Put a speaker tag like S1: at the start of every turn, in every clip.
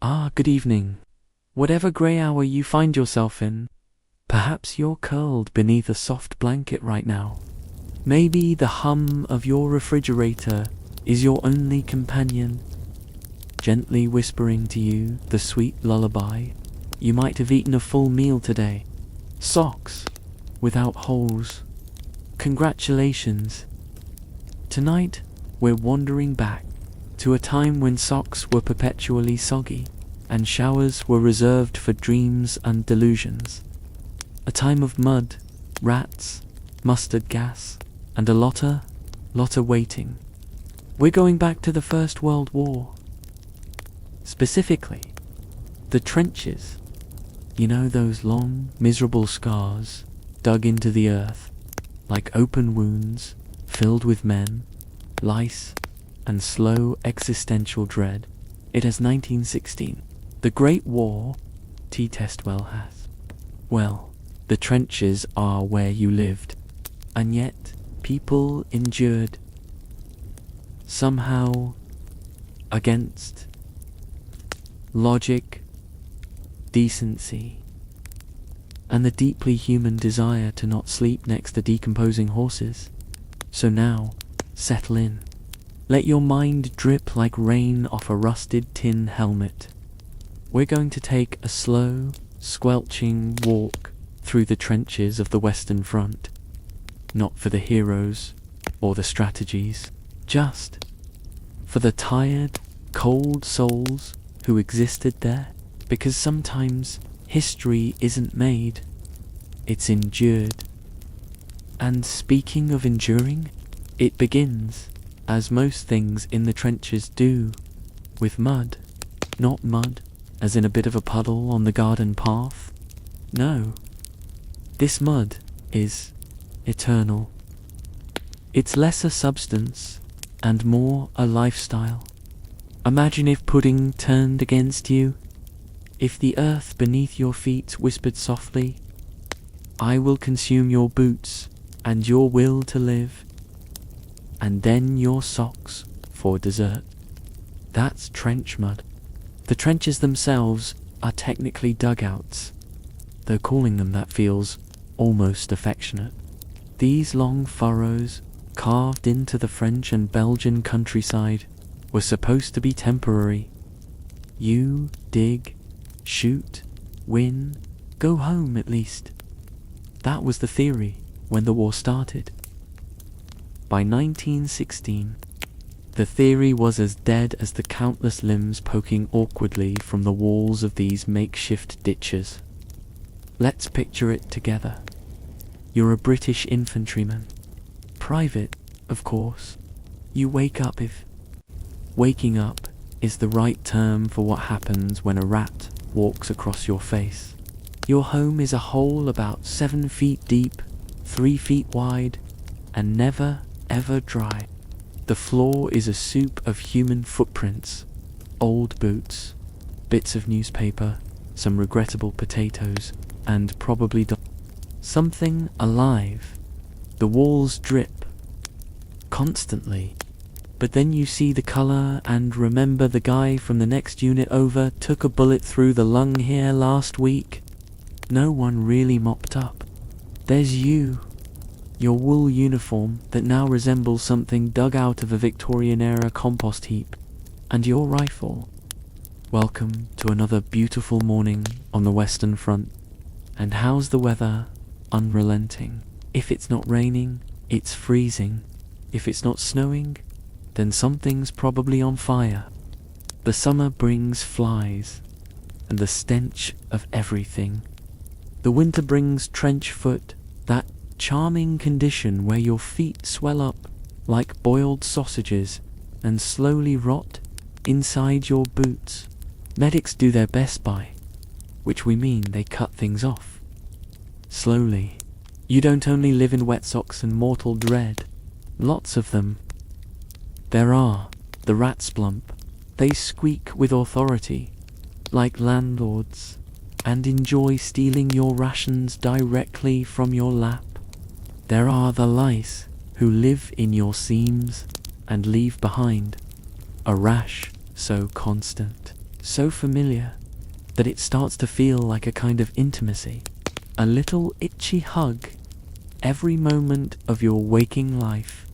S1: Good evening. Whatever grey hour you find yourself in, perhaps you're curled beneath a soft blanket right now. Maybe the hum of your refrigerator is your only companion, gently whispering to you the sweet lullaby. You might have eaten a full meal today. Socks without holes. Congratulations. Tonight, we're wandering back to a time when socks were perpetually soggy and showers were reserved for dreams and delusions. A time of mud, rats, mustard gas, and a lotta waiting. We're going back to the First World War. Specifically, the trenches. You know, those long, miserable scars dug into the earth, like open wounds filled with men, lice, and slow existential dread. It has 1916. The Great War, T. Testwell has. Well, the trenches are where you lived, and yet people endured. Somehow, against logic, decency, and the deeply human desire to not sleep next to decomposing horses. So now, settle in. Let your mind drip like rain off a rusted tin helmet. We're going to take a slow, squelching walk through the trenches of the Western Front. Not for the heroes or the strategies, just for the tired, cold souls who existed there. Because sometimes history isn't made, it's endured. And speaking of enduring, it begins, as most things in the trenches do, with mud. Not mud, as in a bit of a puddle on the garden path. No, this mud is eternal. It's less a substance and more a lifestyle. Imagine if pudding turned against you. If the earth beneath your feet whispered softly, "I will consume your boots and your will to live, and then your socks for dessert." That's trench mud. The trenches themselves are technically dugouts, though calling them that feels almost affectionate. These long furrows, carved into the French and Belgian countryside, were supposed to be temporary. You dig, shoot, win, go home at least. That was the theory when the war started. By 1916, the theory was as dead as the countless limbs poking awkwardly from the walls of these makeshift ditches. Let's picture it together. You're a British infantryman. Private, of course. You wake up if... Waking up is the right term for what happens when a rat walks across your face. Your home is a hole about 7 feet deep, 3 feet wide, and never ever dry. The floor is a soup of human footprints, old boots, bits of newspaper, some regrettable potatoes, and probably something alive. The walls drip constantly. But then you see the color and remember the guy from the next unit over took a bullet through the lung here last week. No one really mopped up. There's you, your wool uniform that now resembles something dug out of a Victorian-era compost heap, and your rifle. Welcome to another beautiful morning on the Western Front. And how's the weather? Unrelenting. If it's not raining, it's freezing. If it's not snowing, then something's probably on fire. The summer brings flies and the stench of everything. The winter brings trench foot, that charming condition where your feet swell up like boiled sausages and slowly rot inside your boots. Medics do their best by, which we mean they cut things off slowly. You don't only live in wet socks and mortal dread. Lots of them. There are the rat splump. They squeak with authority, like landlords, and enjoy stealing your rations directly from your lap. There are the lice, who live in your seams and leave behind a rash so constant, so familiar that it starts to feel like a kind of intimacy, a little itchy hug every moment of your waking life.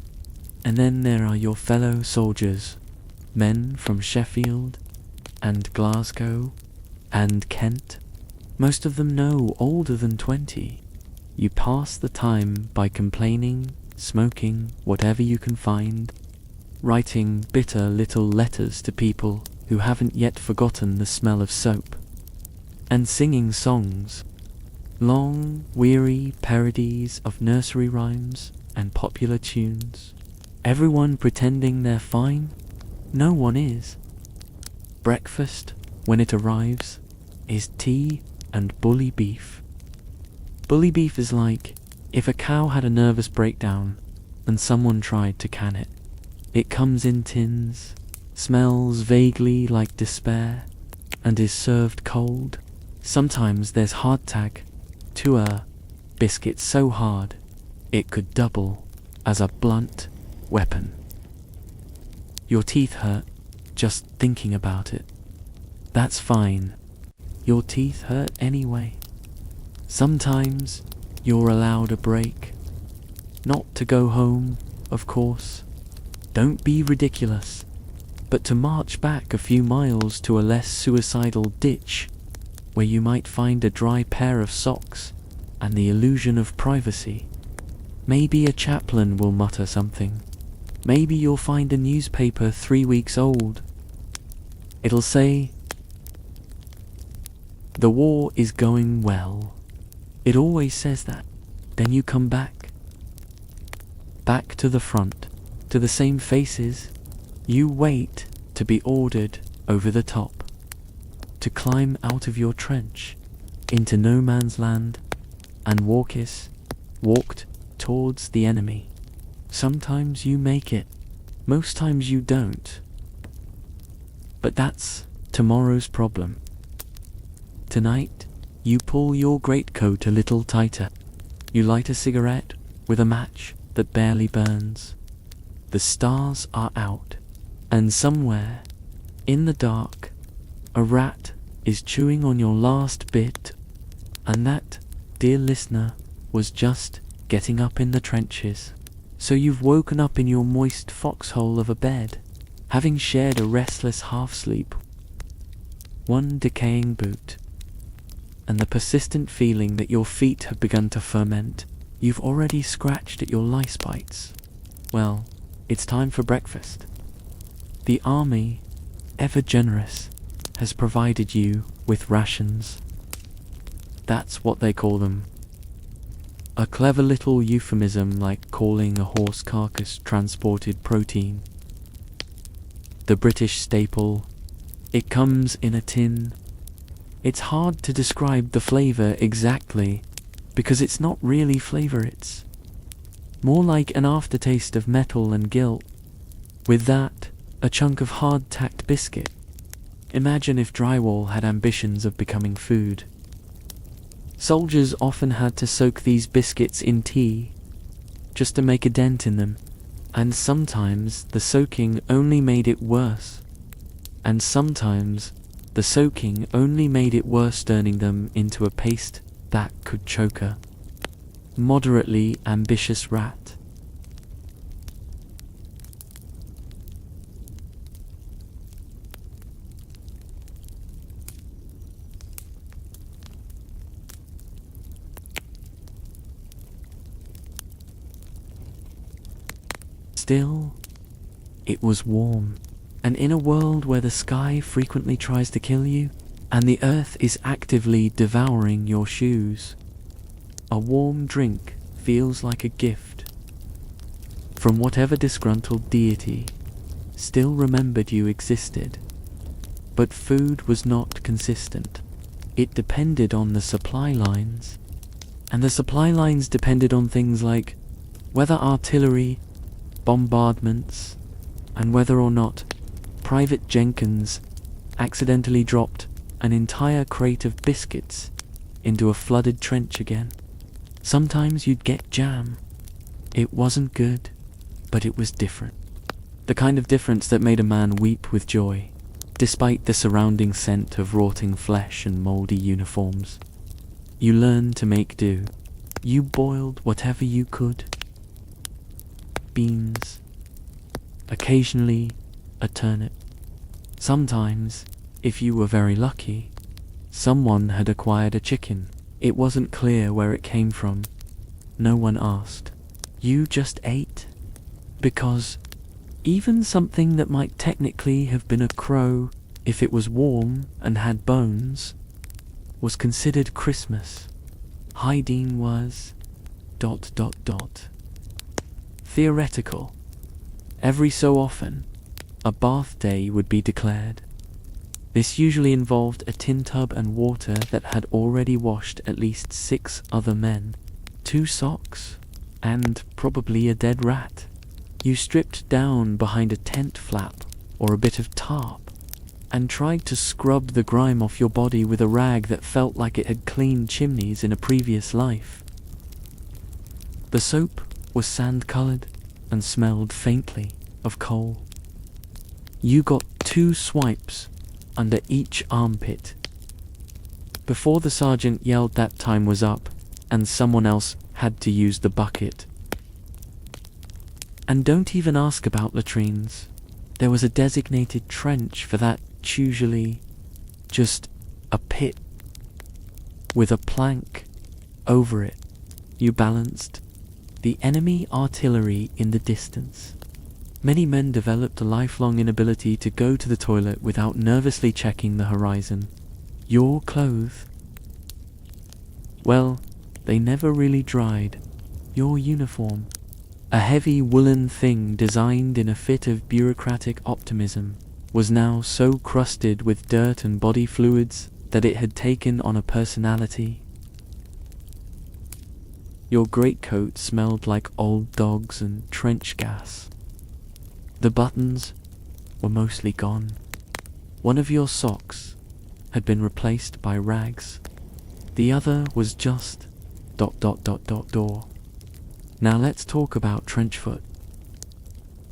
S1: And then there are your fellow soldiers, men from Sheffield and Glasgow and Kent, most of them no older than 20. You pass the time by complaining, smoking, whatever you can find, writing bitter little letters to people who haven't yet forgotten the smell of soap, and singing songs, long, weary parodies of nursery rhymes and popular tunes. Everyone pretending they're fine? No one is. Breakfast, when it arrives, is tea and bully beef. Bully beef is like if a cow had a nervous breakdown and someone tried to can it. It comes in tins, smells vaguely like despair, and is served cold. Sometimes there's hardtack, to a biscuit so hard it could double as a blunt weapon. Your teeth hurt just thinking about it. That's fine. Your teeth hurt anyway. Sometimes you're allowed a break. Not to go home, of course. Don't be ridiculous. But to march back a few miles to a less suicidal ditch, where you might find a dry pair of socks and the illusion of privacy. Maybe a chaplain will mutter something. Maybe you'll find a newspaper 3 weeks old. It'll say, "The war is going well." It always says that. Then you come back to the front, to the same faces. You wait to be ordered over the top, to climb out of your trench into no man's land and walked towards the enemy. Sometimes you make it, most times you don't. But that's tomorrow's problem. Tonight, you pull your greatcoat a little tighter. You light a cigarette with a match that barely burns. The stars are out, and somewhere, in the dark, a rat is chewing on your last bit, and that, dear listener, was just getting up in the trenches. So you've woken up in your moist foxhole of a bed, having shared a restless half-sleep, one decaying boot, and the persistent feeling that your feet have begun to ferment. You've already scratched at your lice bites. Well, it's time for breakfast. The army, ever generous, has provided you with rations. That's what they call them. A clever little euphemism like calling a horse carcass transported protein. The British staple. It comes in a tin. It's hard to describe the flavor exactly, because it's not really flavor, it's more like an aftertaste of metal and guilt. With that, a chunk of hard-tacked biscuit. Imagine if drywall had ambitions of becoming food. Soldiers often had to soak these biscuits in tea, just to make a dent in them, and sometimes the soaking only made it worse. And sometimes the soaking only made it worse, turning them into a paste that could choke a moderately ambitious rat. Still, it was warm, and in a world where the sky frequently tries to kill you, and the earth is actively devouring your shoes, a warm drink feels like a gift from whatever disgruntled deity still remembered you existed. But food was not consistent. It depended on the supply lines, and the supply lines depended on things like whether artillery, bombardments, and whether or not Private Jenkins accidentally dropped an entire crate of biscuits into a flooded trench again. Sometimes you'd get jam. It wasn't good, but it was different. The kind of difference that made a man weep with joy. Despite the surrounding scent of rotting flesh and moldy uniforms, you learned to make do. You boiled whatever you could. Beans, occasionally a turnip. Sometimes, if you were very lucky, someone had acquired a chicken. It wasn't clear where it came from. No one asked. You just ate. Because even something that might technically have been a crow, if it was warm and had bones, was considered Christmas. Hygiene was ... theoretical. Every so often, a bath day would be declared. This usually involved a tin tub and water that had already washed at least 6 other men, 2 socks, and probably a dead rat. You stripped down behind a tent flap or a bit of tarp and tried to scrub the grime off your body with a rag that felt like it had cleaned chimneys in a previous life. The soap was sand-colored and smelled faintly of coal. You got 2 swipes under each armpit before the sergeant yelled that time was up and someone else had to use the bucket. And don't even ask about latrines. There was a designated trench for that, usually just a pit with a plank over it. You balanced the enemy artillery in the distance. Many men developed a lifelong inability to go to the toilet without nervously checking the horizon. Your clothes, well, they never really dried. Your uniform, a heavy woolen thing designed in a fit of bureaucratic optimism, was now so crusted with dirt and body fluids that it had taken on a personality. Your greatcoat smelled like old dogs and trench gas. The buttons were mostly gone. One of your socks had been replaced by rags. The other was just ... Now let's talk about Trenchfoot.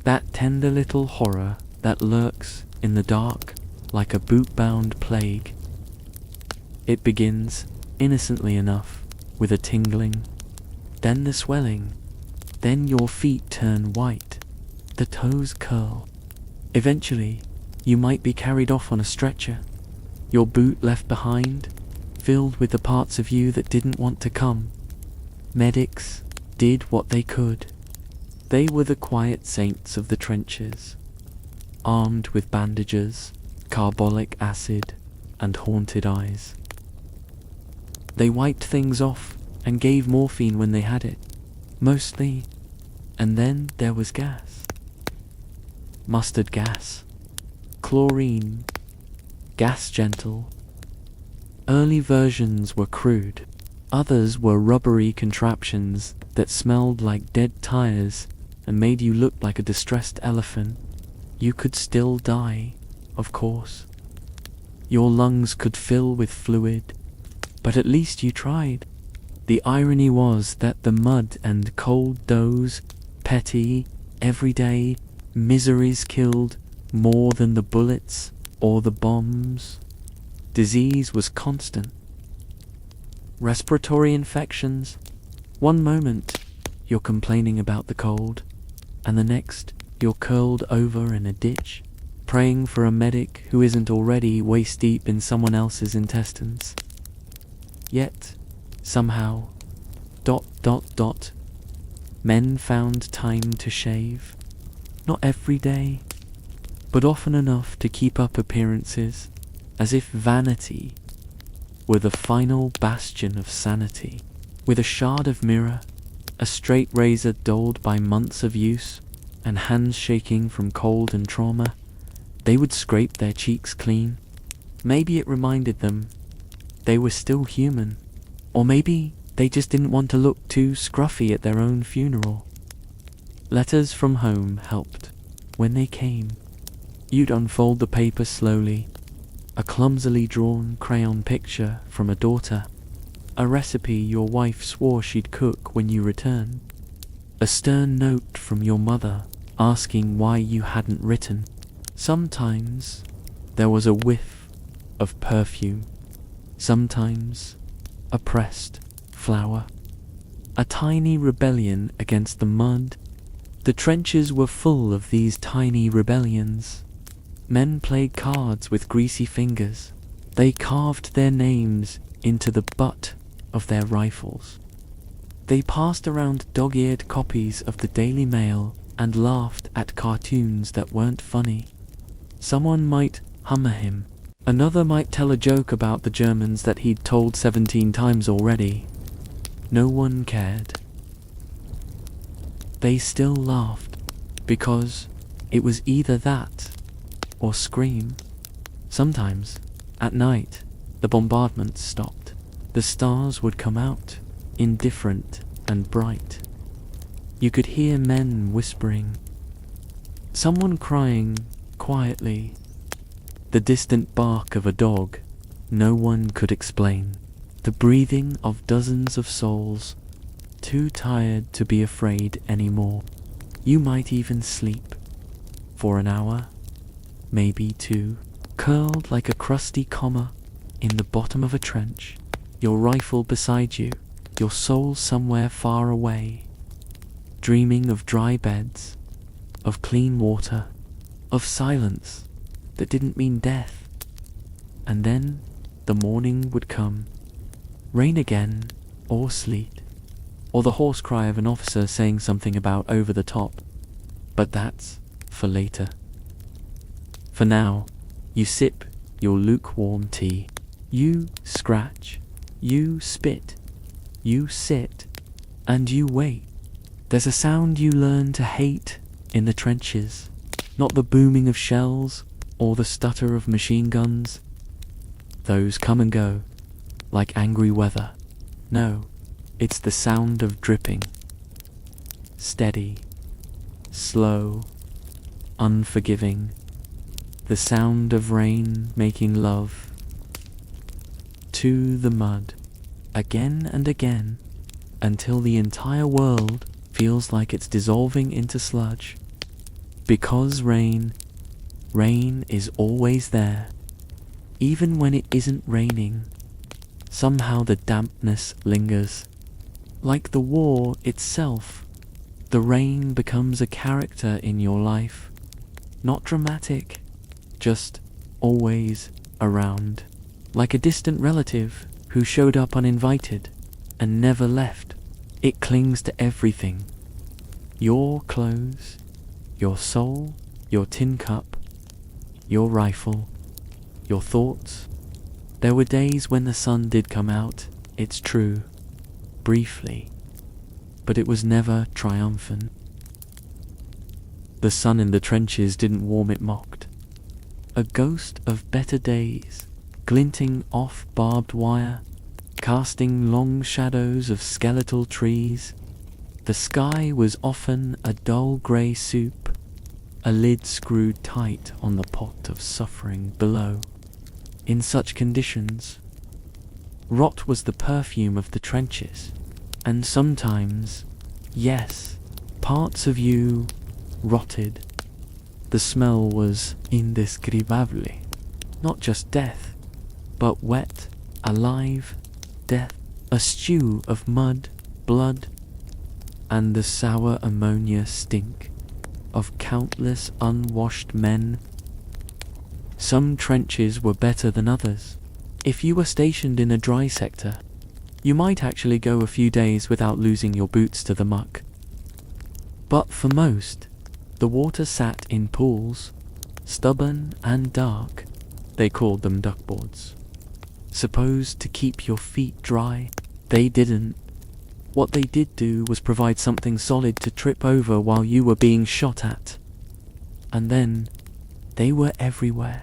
S1: That tender little horror that lurks in the dark like a boot-bound plague. It begins, innocently enough, with a tingling, then the swelling, then your feet turn white, the toes curl. Eventually, you might be carried off on a stretcher, your boot left behind, filled with the parts of you that didn't want to come. Medics did what they could. They were the quiet saints of the trenches, armed with bandages, carbolic acid, and haunted eyes. They wiped things off and gave morphine when they had it, mostly, and then there was gas. Mustard gas, chlorine, gas gentle. Early versions were crude, others were rubbery contraptions that smelled like dead tires and made you look like a distressed elephant. You could still die, of course. Your lungs could fill with fluid, but at least you tried. The irony was that the mud and cold those petty, everyday miseries killed more than the bullets or the bombs. Disease was constant. Respiratory infections. One moment, you're complaining about the cold, and the next, you're curled over in a ditch, praying for a medic who isn't already waist-deep in someone else's intestines. Yet, somehow, ... men found time to shave. Not every day, but often enough to keep up appearances, as if vanity were the final bastion of sanity. With a shard of mirror, a straight razor dulled by months of use, and hands shaking from cold and trauma, they would scrape their cheeks clean. Maybe it reminded them they were still human, or maybe they just didn't want to look too scruffy at their own funeral. Letters from home helped. When they came, you'd unfold the paper slowly, a clumsily drawn crayon picture from a daughter, a recipe your wife swore she'd cook when you returned, a stern note from your mother asking why you hadn't written. Sometimes There was a whiff of perfume, sometimes a pressed flower, a tiny rebellion against the mud. The trenches were full of these tiny rebellions. Men played cards with greasy fingers. They carved their names into the butt of their rifles. They passed around dog-eared copies of the Daily Mail and laughed at cartoons that weren't funny. Someone might humor him. Another might tell a joke about the Germans that he'd told 17 times already. No one cared. They still laughed, because it was either that or scream. Sometimes, at night, the bombardments stopped. The stars would come out, indifferent and bright. You could hear men whispering, someone crying quietly, the distant bark of a dog no one could explain, the breathing of dozens of souls, too tired to be afraid anymore. You might even sleep, for an hour, maybe two, curled like a crusty comma in the bottom of a trench, your rifle beside you, your soul somewhere far away, dreaming of dry beds, of clean water, of silence that didn't mean death. And then the morning would come, rain again, or sleet, or the hoarse cry of an officer saying something about over the top. But that's for later. For now, you sip your lukewarm tea. You scratch, you spit, you sit, and you wait. There's a sound you learn to hate in the trenches, not the booming of shells or the stutter of machine guns. Those come and go, like angry weather. No, it's the sound of dripping. Steady, slow, unforgiving. The sound of rain making love to the mud, again and again, until the entire world feels like it's dissolving into sludge. Because rain is always there. Even when it isn't raining, somehow the dampness lingers. Like the war itself, the rain becomes a character in your life. Not dramatic, just always around. Like a distant relative who showed up uninvited and never left. It clings to everything. Your clothes, your soul, your tin cup, your rifle, your thoughts. There were days when the sun did come out, it's true, briefly, but it was never triumphant. The sun in the trenches didn't warm, it mocked. A ghost of better days, glinting off barbed wire, casting long shadows of skeletal trees. The sky was often a dull grey soup, a lid screwed tight on the pot of suffering below. In such conditions, rot was the perfume of the trenches, and sometimes, yes, parts of you rotted. The smell was indescribable, not just death, but wet, alive death, a stew of mud, blood, and the sour ammonia stink of countless unwashed men. Some trenches were better than others. If you were stationed in a dry sector, you might actually go a few days without losing your boots to the muck. But for most, the water sat in pools, stubborn and dark. They called them duckboards. Supposed to keep your feet dry, they didn't. What they did do was provide something solid to trip over while you were being shot at. And then, they were everywhere.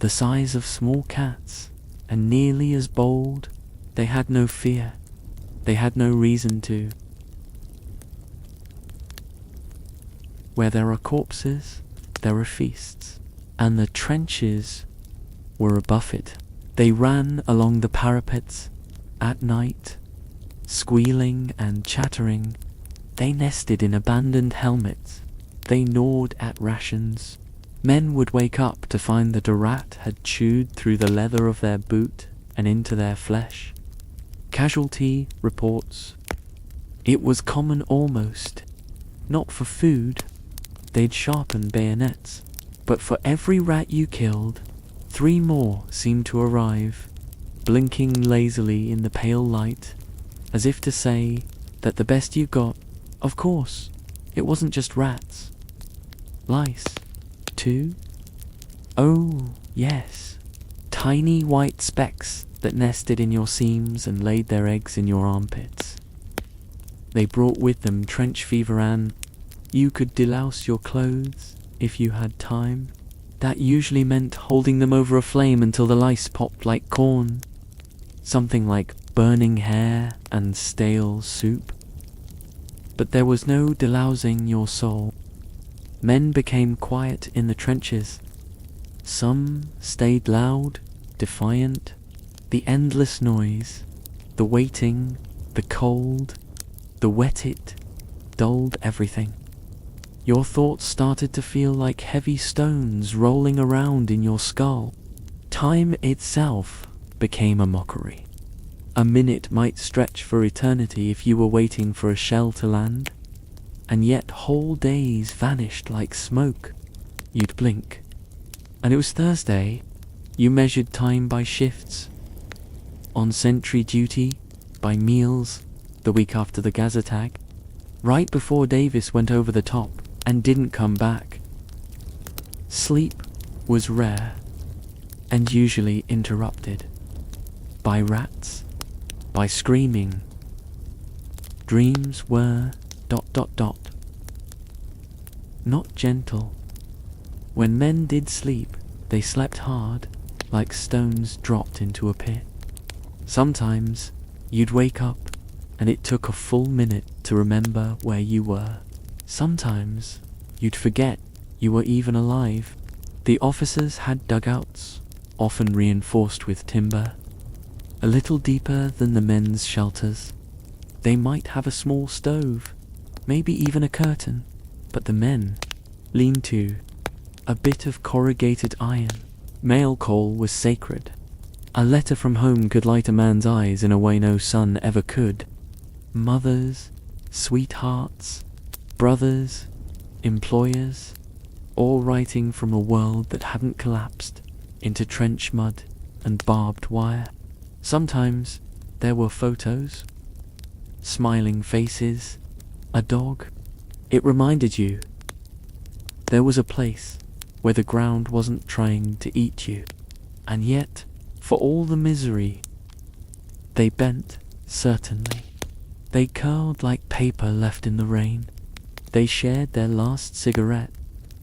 S1: The size of small cats, and nearly as bold. They had no fear. They had no reason to. Where there are corpses, there are feasts. And the trenches were a buffet. They ran along the parapets at night, squealing and chattering. They nested in abandoned helmets. They gnawed at rations. Men would wake up to find that a rat had chewed through the leather of their boot and into their flesh. Casualty reports. It was common almost. Not for food, they'd sharpen bayonets, but for every rat you killed, 3 more seemed to arrive, blinking lazily in the pale light, as if to say that the best you got, of course, it wasn't just rats. Lice, too? Oh, yes. Tiny white specks that nested in your seams and laid their eggs in your armpits. They brought with them trench fever and you could delouse your clothes if you had time. That usually meant holding them over a flame until the lice popped like corn. Something like burning hair and stale soup. But there was no delousing your soul. Men became quiet in the trenches. Some stayed loud, defiant. The endless noise, the waiting, the cold, the wet it, dulled everything. Your thoughts started to feel like heavy stones rolling around in your skull. Time itself became a mockery. A minute might stretch for eternity if you were waiting for a shell to land, and yet whole days vanished like smoke. You'd blink, and it was Thursday. You measured time by shifts. On sentry duty, by meals, the week after the gas attack, right before Davis went over the top and didn't come back. Sleep was rare, and usually interrupted. By rats, by screaming. Dreams were ... not gentle. When men did sleep, they slept hard, like stones dropped into a pit. Sometimes you'd wake up and it took a full minute to remember where you were. Sometimes you'd forget you were even alive. The officers had dugouts, often reinforced with timber, a little deeper than the men's shelters. They might have a small stove, maybe even a curtain, but the men leaned to a bit of corrugated iron. Mail call was sacred. A letter from home could light a man's eyes in a way no sun ever could. Mothers, sweethearts, brothers, employers, all writing from a world that hadn't collapsed into trench mud and barbed wire. Sometimes there were photos, smiling faces, a dog. It reminded you there was a place where the ground wasn't trying to eat you. And yet, for all the misery, they bent, certainly. They curled like paper left in the rain. They shared their last cigarette.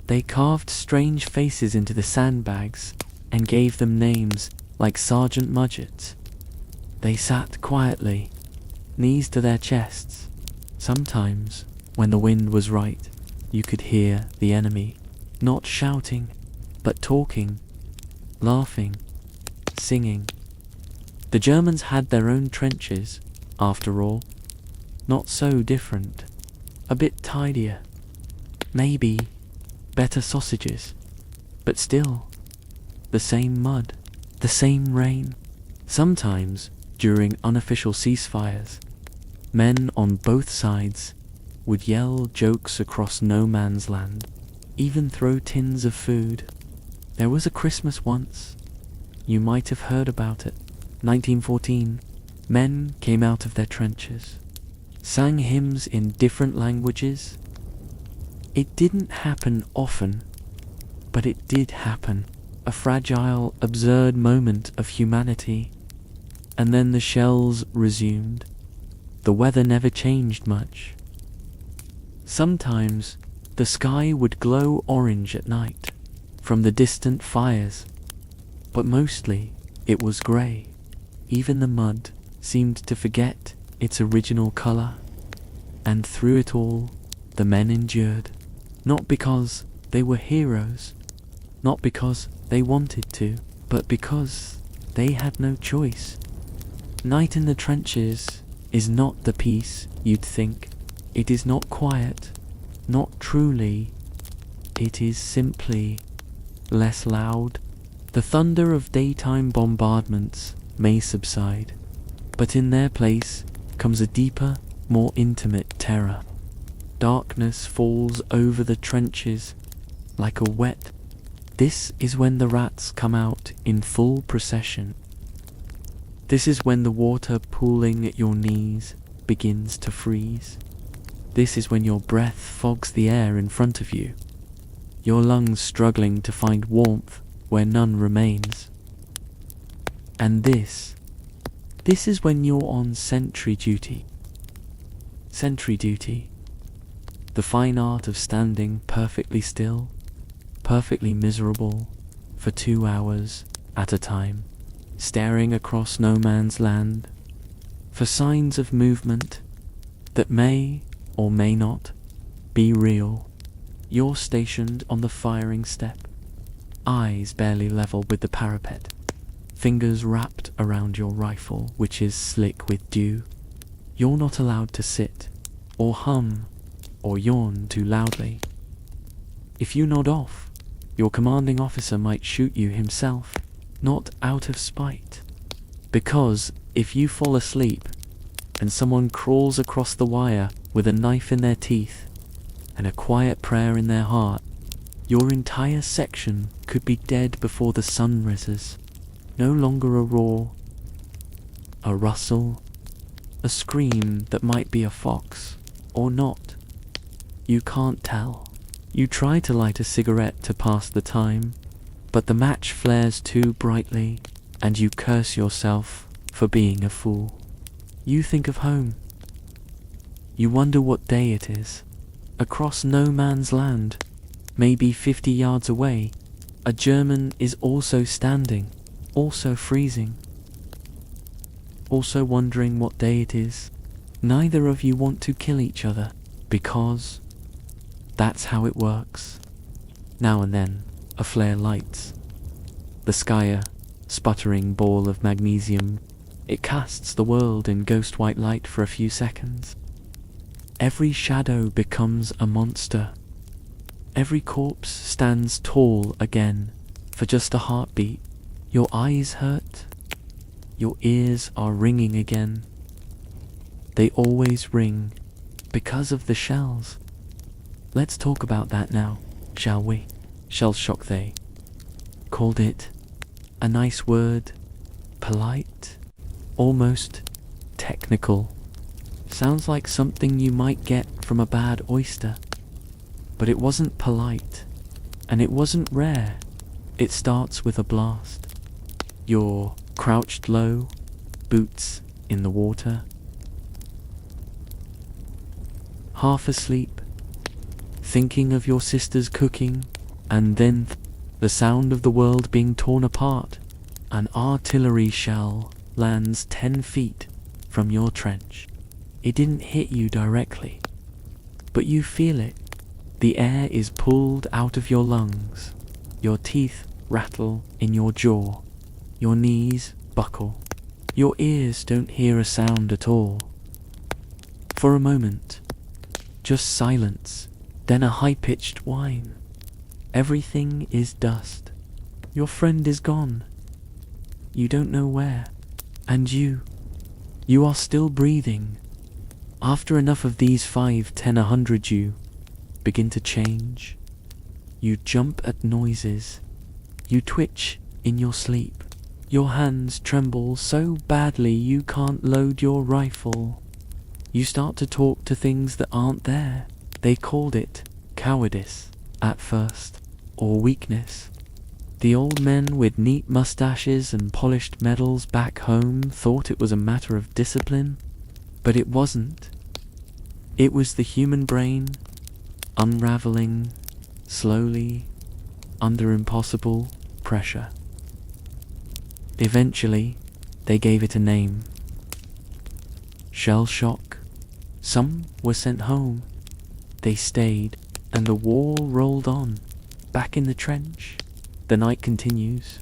S1: They carved strange faces into the sandbags and gave them names like Sergeant Mudgett. They sat quietly, knees to their chests. Sometimes, when the wind was right, you could hear the enemy, not shouting, but talking, laughing, singing. The Germans had their own trenches, after all, not so different, a bit tidier, maybe better sausages, but still, the same mud, the same rain. Sometimes, during unofficial ceasefires, men on both sides would yell jokes across no man's land, even throw tins of food. There was a Christmas once, you might have heard about it, 1914, men came out of their trenches, sang hymns in different languages. It didn't happen often, but it did happen, a fragile, absurd moment of humanity. And then the shells resumed. The weather never changed much. Sometimes the sky would glow orange at night from the distant fires, but mostly it was grey. Even the mud seemed to forget its original colour. And through it all, the men endured, not because they were heroes, not because they wanted to, but because they had no choice. Night in the trenches is not the peace you'd think. It is not quiet, not truly. It is simply less loud. The thunder of daytime bombardments may subside, but in their place comes a deeper, more intimate terror. Darkness falls over the trenches like a wet. This is when the rats come out in full procession. This is when the water pooling at your knees begins to freeze. This is when your breath fogs the air in front of you, your lungs struggling to find warmth where none remains. And this is when you're on sentry duty. Sentry duty. The fine art of standing perfectly still, perfectly miserable, for 2 hours at a time, staring across no man's land, for signs of movement that may or may not be real. You're stationed on the firing step, eyes barely level with the parapet, fingers wrapped around your rifle, which is slick with dew. You're not allowed to sit, or hum, or yawn too loudly. If you nod off, your commanding officer might shoot you himself, not out of spite. Because if you fall asleep, and someone crawls across the wire with a knife in their teeth, and a quiet prayer in their heart, your entire section could be dead before the sun rises. No longer a roar, a rustle, a scream that might be a fox, or not. You can't tell. You try to light a cigarette to pass the time, but the match flares too brightly, and you curse yourself for being a fool. You think of home. You wonder what day it is. Across no man's land, maybe 50 yards away, a German is also standing, also freezing, also wondering what day it is. Neither of you want to kill each other, because that's how it works. Now and then, a flare lights. The sky a sputtering ball of magnesium. It casts the world in ghost white light for a few seconds. Every shadow becomes a monster. Every corpse stands tall again for just a heartbeat. Your eyes hurt. Your ears are ringing again. They always ring because of the shells. Let's talk about that now, shall we? Shell shock, they called it. A nice word, polite, almost technical. Sounds like something you might get from a bad oyster. But it wasn't polite, and it wasn't rare. It starts with a blast. You're crouched low, boots in the water, half asleep, thinking of your sister's cooking, and then the sound of the world being torn apart. An artillery shell lands 10 feet from your trench. It didn't hit you directly, but you feel it. The air is pulled out of your lungs. Your teeth rattle in your jaw. Your knees buckle. Your ears don't hear a sound at all. For a moment, just silence, then a high-pitched whine. Everything is dust. Your friend is gone. You don't know where. And you are still breathing. After enough of these 5, 10, 100, you begin to change. You jump at noises. You twitch in your sleep. Your hands tremble so badly you can't load your rifle. You start to talk to things that aren't there. They called it cowardice at first, or weakness. The old men with neat mustaches and polished medals back home thought it was a matter of discipline, but it wasn't. It was the human brain unraveling slowly under impossible pressure. Eventually, they gave it a name. Shell shock. Some were sent home. They stayed, and the war rolled on. Back in the trench, the night continues.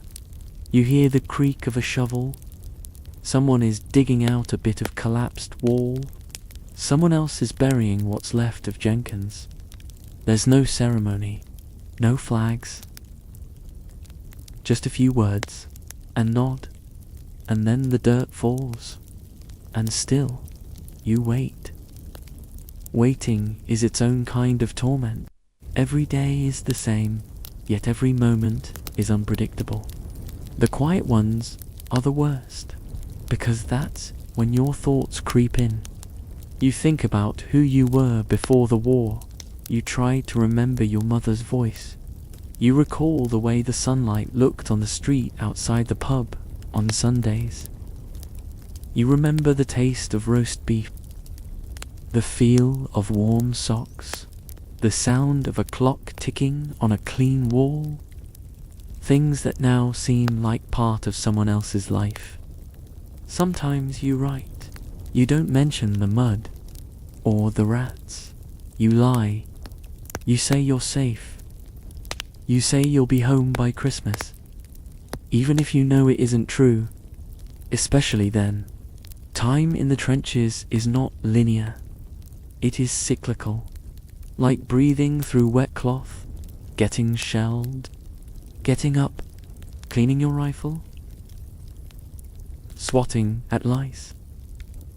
S1: You hear the creak of a shovel. Someone is digging out a bit of collapsed wall. Someone else is burying what's left of Jenkins. There's no ceremony, no flags, just a few words, a nod, and then the dirt falls. And still, you wait. Waiting is its own kind of torment. Every day is the same, yet every moment is unpredictable. The quiet ones are the worst, because that's when your thoughts creep in. You think about who you were before the war. You try to remember your mother's voice. You recall the way the sunlight looked on the street outside the pub on Sundays. You remember the taste of roast beef, the feel of warm socks, the sound of a clock ticking on a clean wall. Things that now seem like part of someone else's life. Sometimes you write. You don't mention the mud or the rats. You lie. You say you're safe. You say you'll be home by Christmas, even if you know it isn't true. Especially then. Time in the trenches is not linear. It is cyclical, like breathing through wet cloth, getting shelled, getting up, cleaning your rifle, swatting at lice,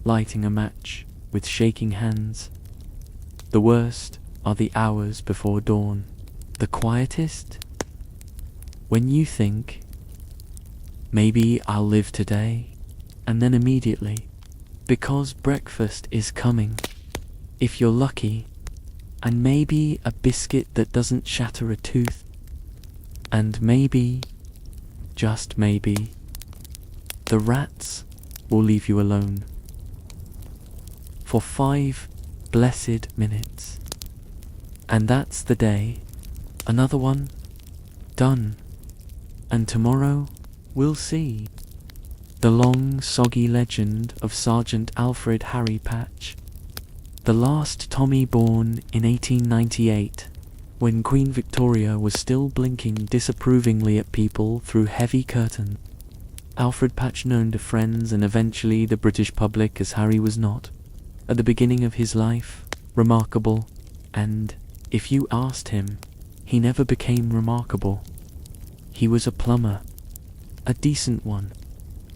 S1: lighting a match with shaking hands. The worst are the hours before dawn. The quietest, when you think, maybe I'll live today, and then immediately, because breakfast is coming, if you're lucky, and maybe a biscuit that doesn't shatter a tooth, and maybe, just maybe, the rats will leave you alone for 5 blessed minutes. And that's the day. Another one, done. And tomorrow, we'll see. The long, soggy legend of Sergeant Alfred Harry Patch, the last Tommy born in 1898, when Queen Victoria was still blinking disapprovingly at people through heavy curtains. Alfred Patch, known to friends and eventually the British public as Harry was not, at the beginning of his life, remarkable, and, if you asked him, he never became remarkable. He was a plumber, a decent one,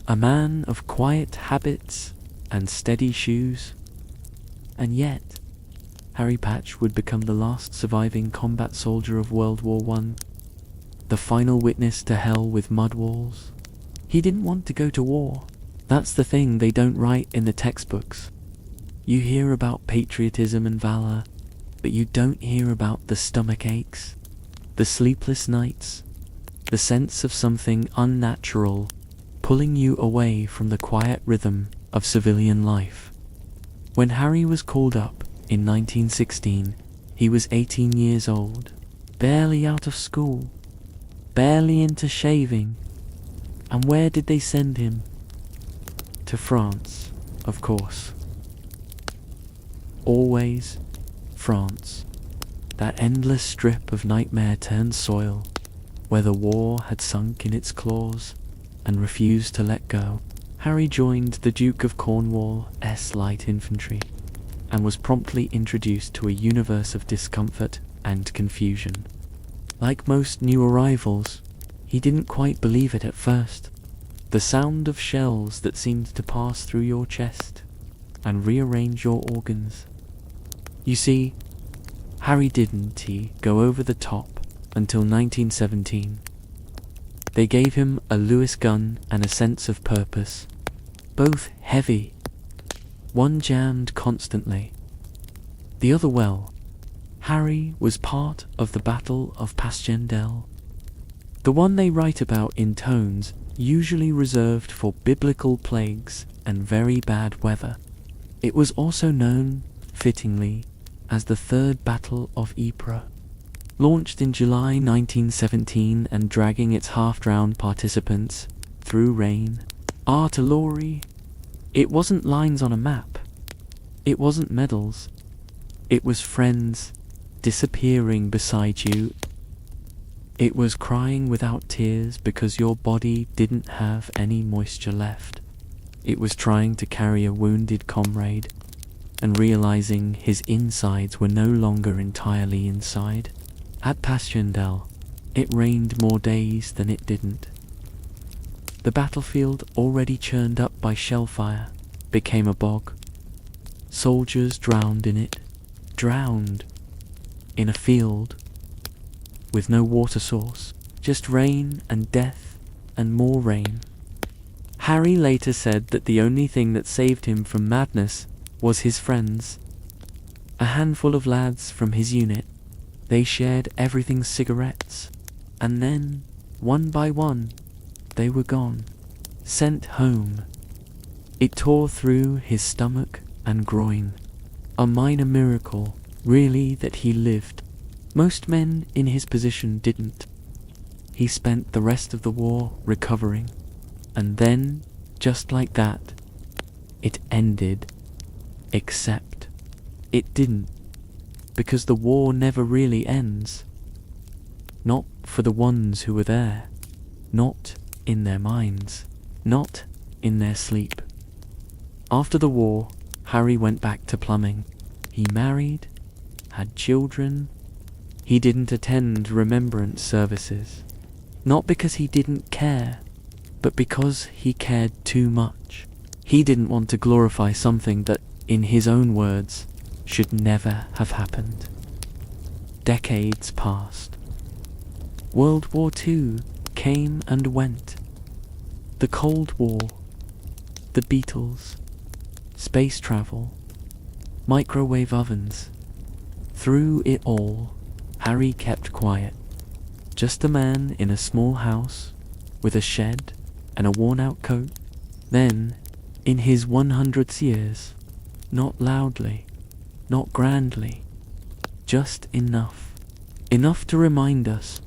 S1: a man of quiet habits and steady shoes. And yet, Harry Patch would become the last surviving combat soldier of World War I, the final witness to hell with mud walls. He didn't want to go to war. That's the thing they don't write in the textbooks. You hear about patriotism and valor, but you don't hear about the stomach aches, the sleepless nights, the sense of something unnatural pulling you away from the quiet rhythm of civilian life. When Harry was called up in 1916, he was 18 years old, barely out of school, barely into shaving. And where did they send him? To France, of course. Always France, that endless strip of nightmare-turned soil, where the war had sunk in its claws and refused to let go. Harry joined the Duke of Cornwall's Light Infantry, and was promptly introduced to a universe of discomfort and confusion. Like most new arrivals, he didn't quite believe it at first. The sound of shells that seemed to pass through your chest and rearrange your organs. You see, Harry didn't go over the top until 1917. They gave him a Lewis gun and a sense of purpose, both heavy, one jammed constantly, the other well. Harry was part of the Battle of Passchendaele, the one they write about in tones usually reserved for biblical plagues and very bad weather. It was also known, fittingly, as the Third Battle of Ypres. Launched in July 1917 and dragging its half-drowned participants through rain, artillery. It wasn't lines on a map. It wasn't medals. It was friends disappearing beside you. It was crying without tears because your body didn't have any moisture left. It was trying to carry a wounded comrade and realizing his insides were no longer entirely inside. At Passchendaele, It rained more days than it didn't. The battlefield, already churned up by shellfire, became a bog. Soldiers drowned in it, drowned in a field with no water source, just rain and death and more rain. Harry later said that the only thing that saved him from madness was his friends. A handful of lads from his unit. They shared everything's cigarettes, and then, one by one, they were gone, sent home. It tore through his stomach and groin. A minor miracle, really, that he lived. Most men in his position didn't. He spent the rest of the war recovering, and then, just like that, it ended. Except, it didn't, because the war never really ends. Not for the ones who were there, not in their minds, not in their sleep. After the war, Harry went back to plumbing. He married, had children. He didn't attend remembrance services. Not because he didn't care, but because he cared too much. He didn't want to glorify something that, in his own words, should never have happened. Decades passed. World War II came and went. The Cold War, the Beatles, space travel, microwave ovens. Through it all, Harry kept quiet. Just a man in a small house, with a shed and a worn-out coat. Then, in his 100th years, not loudly, not grandly, just enough. Enough to remind us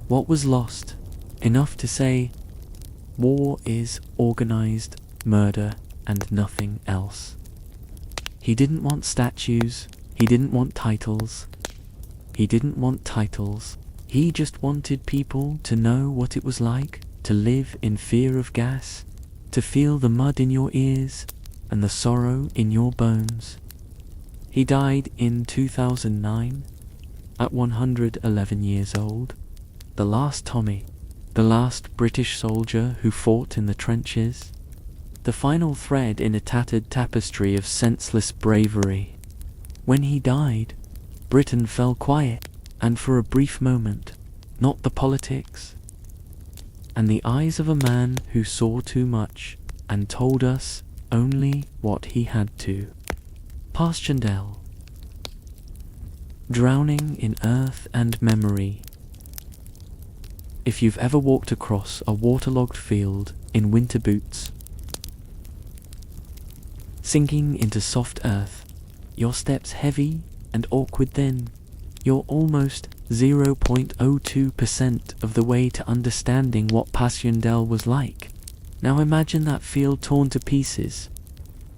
S1: what was lost. Enough to say, war is organized murder and nothing else. He didn't want statues. He didn't want titles. He didn't want titles. He just wanted people to know what it was like to live in fear of gas, to feel the mud in your ears and the sorrow in your bones. He died in 2009 at 111 years old. The last Tommy, the last British soldier who fought in the trenches, the final thread in a tattered tapestry of senseless bravery. When he died, Britain fell quiet, and for a brief moment, not the politics, and the eyes of a man who saw too much and told us only what he had to. Paschendale. Drowning in earth and memory. If you've ever walked across a waterlogged field in winter boots, sinking into soft earth, your steps heavy and awkward, then you're almost 0.02% of the way to understanding what Paschendale was like. Now imagine that field torn to pieces,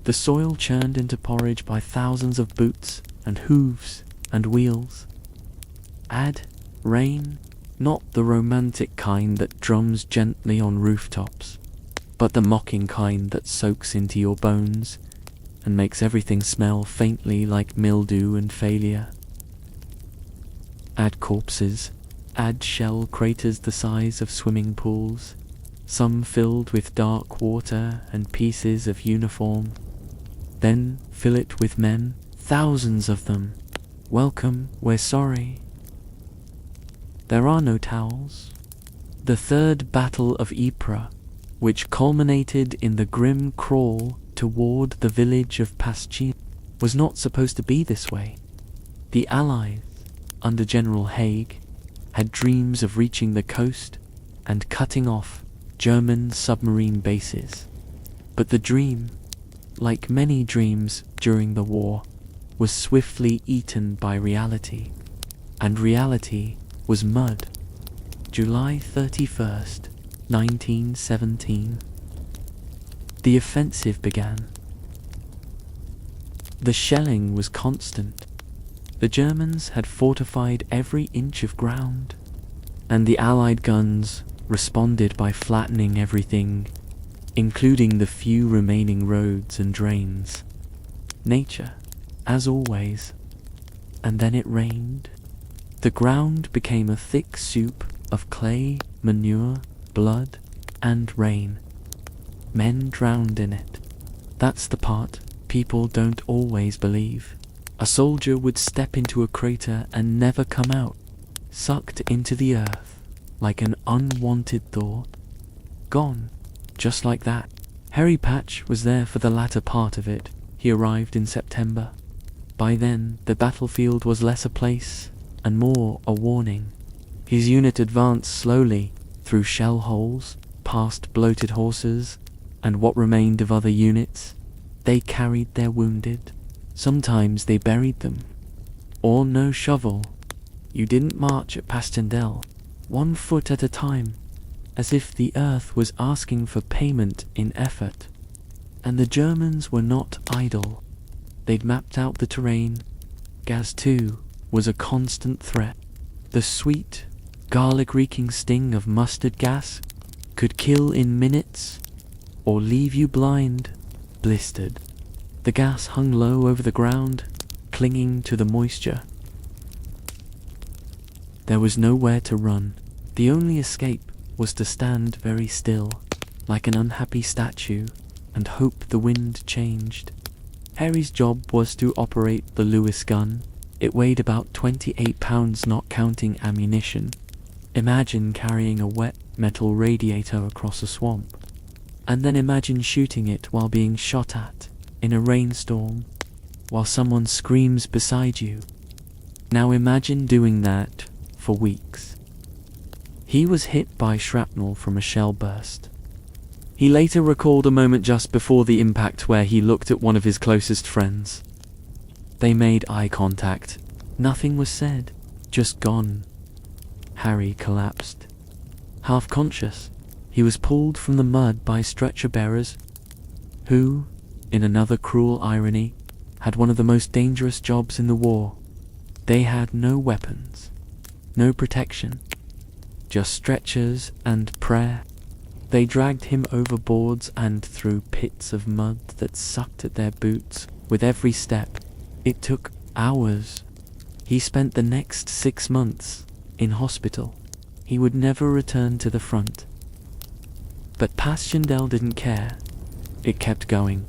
S1: the soil churned into porridge by thousands of boots and hooves and wheels. Add rain, not the romantic kind that drums gently on rooftops, but the mocking kind that soaks into your bones and makes everything smell faintly like mildew and failure. Add corpses, add shell craters the size of swimming pools, some filled with dark water and pieces of uniform. Then fill it with men, thousands of them. Welcome, we're sorry. There are no towels. The Third Battle of Ypres, which culminated in the grim crawl toward the village of Paschin, was not supposed to be this way. The Allies, under General Haig, had dreams of reaching the coast and cutting off German submarine bases. But the dream, like many dreams during the war, was swiftly eaten by reality. And reality was mud. July 31st, 1917. The offensive began. The shelling was constant. The Germans had fortified every inch of ground, and the Allied guns responded by flattening everything, including the few remaining roads and drains. Nature, as always. And then it rained. The ground became a thick soup of clay, manure, blood, and rain. Men drowned in it. That's the part people don't always believe. A soldier would step into a crater and never come out, sucked into the earth like an unwanted thought. Gone, just like that. Harry Patch was there for the latter part of it. He arrived in September. By then, the battlefield was less a place and more a warning. His unit advanced slowly through shell holes, past bloated horses, and what remained of other units. They carried their wounded. Sometimes they buried them. Or no shovel. You didn't march at Passchendaele, 1 foot at a time, as if the earth was asking for payment in effort. And the Germans were not idle. They'd mapped out the terrain. Gas, too, was a constant threat. The sweet, garlic-reeking sting of mustard gas could kill in minutes or leave you blind, blistered. The gas hung low over the ground, clinging to the moisture. There was nowhere to run. The only escape was to stand very still, like an unhappy statue, and hope the wind changed. Harry's job was to operate the Lewis gun. It weighed about 28 pounds, not counting ammunition. Imagine carrying a wet metal radiator across a swamp. And then imagine shooting it while being shot at, in a rainstorm, while someone screams beside you. Now imagine doing that for weeks. He was hit by shrapnel from a shell burst. He later recalled a moment just before the impact where he looked at one of his closest friends. They made eye contact. Nothing was said, just gone. Harry collapsed. Half conscious, he was pulled from the mud by stretcher bearers, who, in another cruel irony, had one of the most dangerous jobs in the war. They had no weapons, no protection, just stretchers and prayer. They dragged him over boards and through pits of mud that sucked at their boots with every step. It took hours. He spent the next 6 months in hospital. He would never return to the front. But Passchendaele didn't care. It kept going.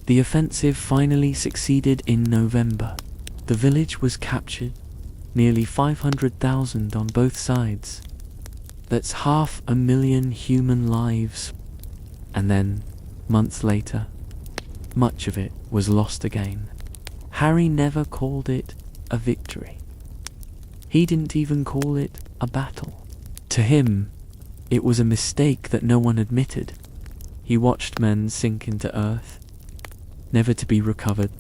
S1: The offensive finally succeeded in November. The village was captured. Nearly 500,000 on both sides. That's 500,000 human lives. And then, months later, much of it was lost again. Harry never called it a victory. He didn't even call it a battle. To him, it was a mistake that no one admitted. He watched men sink into earth, never to be recovered.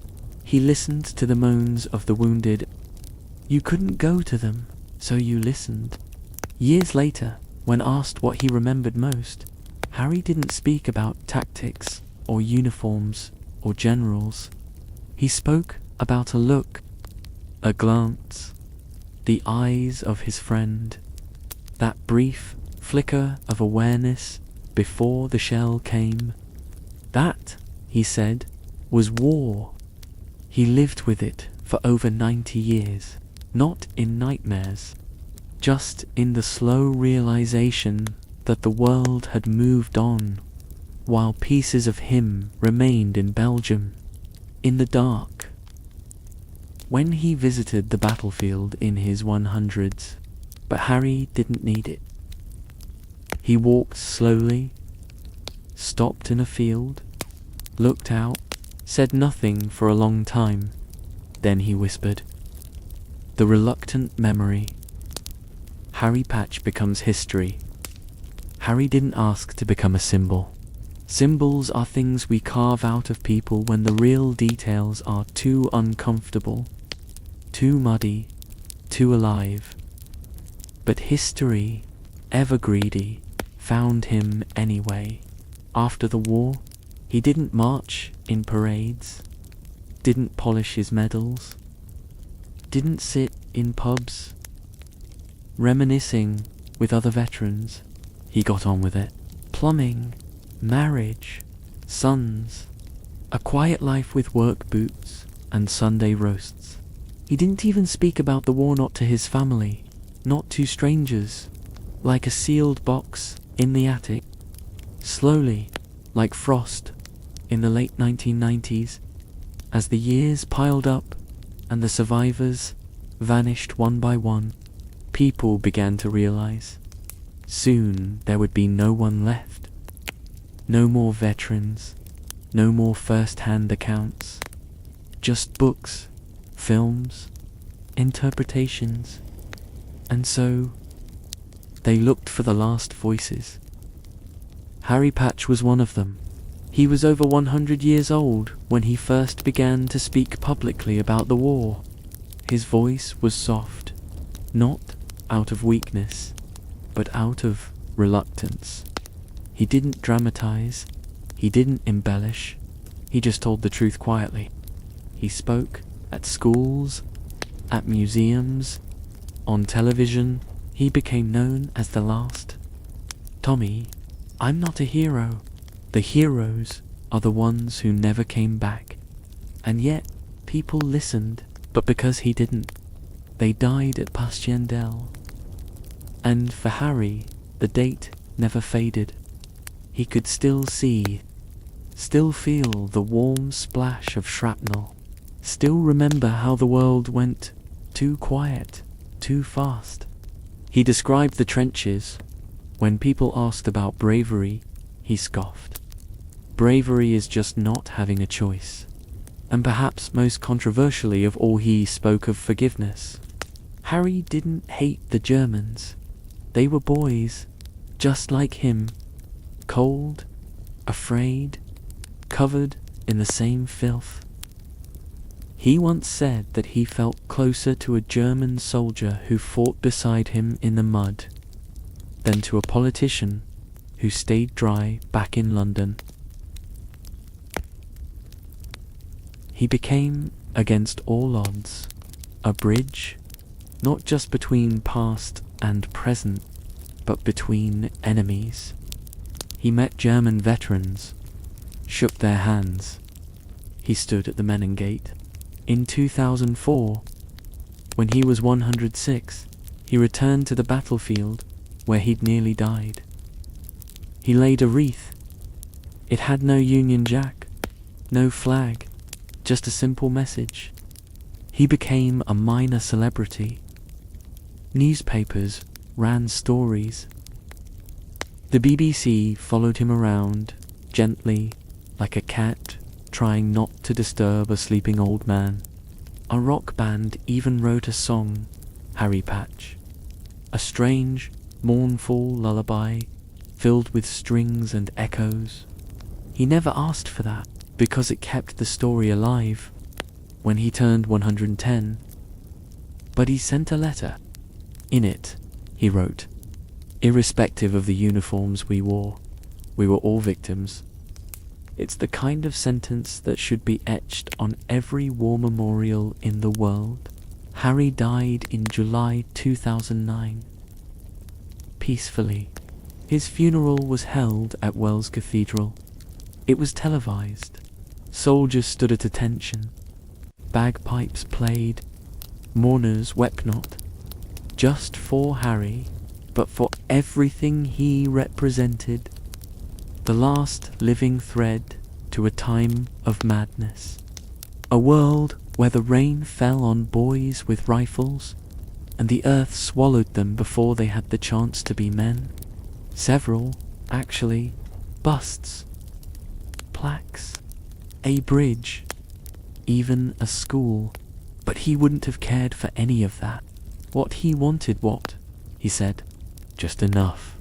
S1: He listened to the moans of the wounded. You couldn't go to them, so you listened. Years later, when asked what he remembered most, Harry didn't speak about tactics or uniforms or generals. He spoke about a look, a glance, the eyes of his friend, that brief flicker of awareness before the shell came. That, he said, was war. He lived with it for over 90 years, not in nightmares, just in the slow realization that the world had moved on, while pieces of him remained in Belgium, in the dark. When he visited the battlefield in his 100s, but Harry didn't need it. He walked slowly, stopped in a field, looked out, said nothing for a long time. Then he whispered, "The reluctant memory." Harry Patch becomes history. Harry didn't ask to become a symbol. Symbols are things we carve out of people when the real details are too uncomfortable, too muddy, too alive. But history, ever greedy, found him anyway. After the war, he didn't march in parades, didn't polish his medals, didn't sit in pubs, reminiscing with other veterans. He got on with it. Plumbing, marriage, sons, a quiet life with work boots and Sunday roasts. He didn't even speak about the war, not to his family, not two strangers, like a sealed box in the attic. Slowly, like frost in the late 1990s, as the years piled up and the survivors vanished one by one, people began to realize soon there would be no one left. No more veterans, no more first-hand accounts, just books, films, interpretations. And so they looked for the last voices. Harry Patch was one of them. He was over 100 years old when he first began to speak publicly about the war. His voice was soft, not out of weakness, but out of reluctance. He didn't dramatize, he didn't embellish, he just told the truth quietly. He spoke at schools, at museums, on television. He became known as the last Tommy. I'm not a hero. The heroes are the ones who never came back. And yet, people listened, but because he didn't, they died at Passchendaele. And for Harry, the date never faded. He could still see, still feel the warm splash of shrapnel, still remember how the world went too quiet, too fast. He described the trenches. When people asked about bravery, he scoffed. Bravery is just not having a choice. And perhaps most controversially of all, he spoke of forgiveness. Harry didn't hate the Germans. They were boys, just like him, cold, afraid, covered in the same filth. He once said that he felt closer to a German soldier who fought beside him in the mud than to a politician who stayed dry back in London. He became, against all odds, a bridge, not just between past and present, but between enemies. He met German veterans, shook their hands. He stood at the Menin Gate. In 2004, when he was 106, he returned to the battlefield where he'd nearly died. He laid a wreath. It had no Union Jack, no flag, just a simple message. He became a minor celebrity. Newspapers ran stories. The BBC followed him around, gently, like a cat trying not to disturb a sleeping old man. A rock band even wrote a song, Harry Patch. A strange, mournful lullaby filled with strings and echoes. He never asked for that because it kept the story alive when he turned 110. But he sent a letter. In it, he wrote, "Irrespective of the uniforms we wore, we were all victims." It's the kind of sentence that should be etched on every war memorial in the world. Harry died in July 2009. Peacefully. His funeral was held at Wells Cathedral. It was televised. Soldiers stood at attention. Bagpipes played. Mourners wept not. Just for Harry, but for everything he represented. The last living thread to a time of madness. A world where the rain fell on boys with rifles, and the earth swallowed them before they had the chance to be men. Several, actually, busts, plaques, a bridge, even a school. But he wouldn't have cared for any of that. What he wanted, he said, just enough.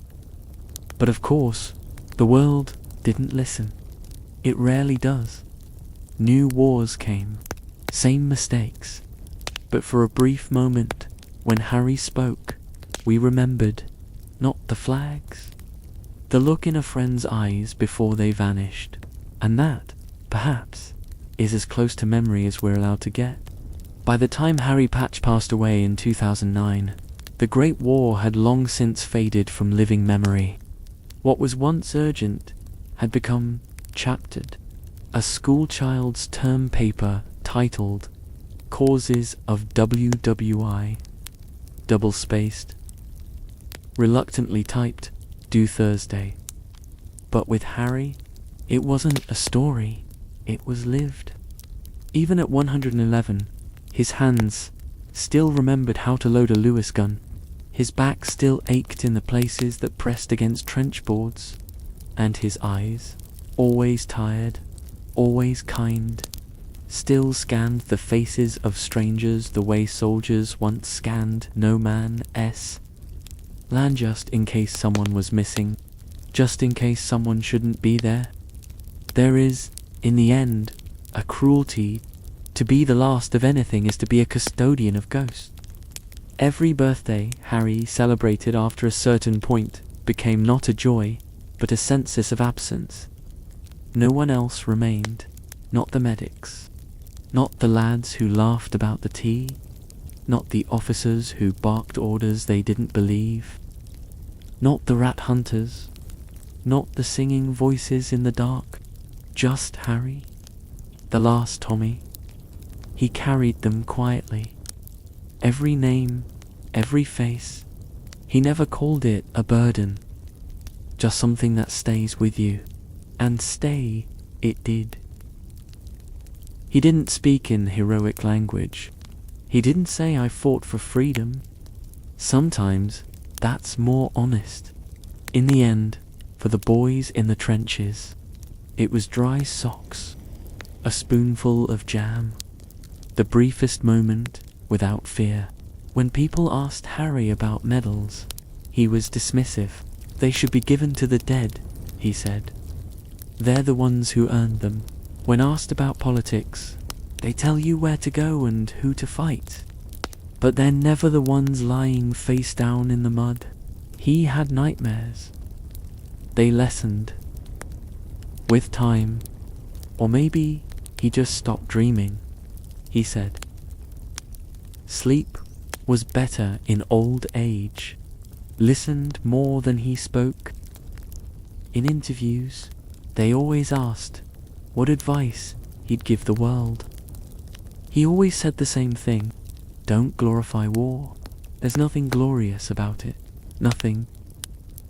S1: But of course, the world didn't listen. It rarely does. New wars came, same mistakes. But for a brief moment, when Harry spoke, we remembered, not the flags, the look in a friend's eyes before they vanished. And that, perhaps, is as close to memory as we're allowed to get. By the time Harry Patch passed away in 2009, the Great War had long since faded from living memory. What was once urgent had become chaptered. A schoolchild's term paper titled Causes of WWI. double-spaced. Reluctantly typed, "Due Thursday." But with Harry, it wasn't a story, it was lived. Even at 111, his hands still remembered how to load a Lewis gun. His back still ached in the places that pressed against trench boards. And his eyes, always tired, always kind, still scanned the faces of strangers the way soldiers once scanned no man's land, just in case someone was missing, just in case someone shouldn't be there. There is, in the end, a cruelty. To be the last of anything is to be a custodian of ghosts. Every birthday Harry celebrated after a certain point became not a joy, but a census of absence. No one else remained, not the medics, not the lads who laughed about the tea, not the officers who barked orders they didn't believe, not the rat hunters, not the singing voices in the dark, just Harry, the last Tommy. He carried them quietly. Every name, every face. He never called it a burden. Just something that stays with you. And stay it did. He didn't speak in heroic language. He didn't say, "I fought for freedom." Sometimes that's more honest. In the end, for the boys in the trenches, it was dry socks, a spoonful of jam, the briefest moment without fear. When people asked Harry about medals, he was dismissive. "They should be given to the dead," he said. "They're the ones who earned them." When asked about politics, "They tell you where to go and who to fight, but they're never the ones lying face down in the mud." He had nightmares. They lessened with time, or maybe he just stopped dreaming. He said, "Sleep was better in old age," listened more than he spoke. In interviews, they always asked what advice he'd give the world. He always said the same thing: "Don't glorify war. There's nothing glorious about it. Nothing."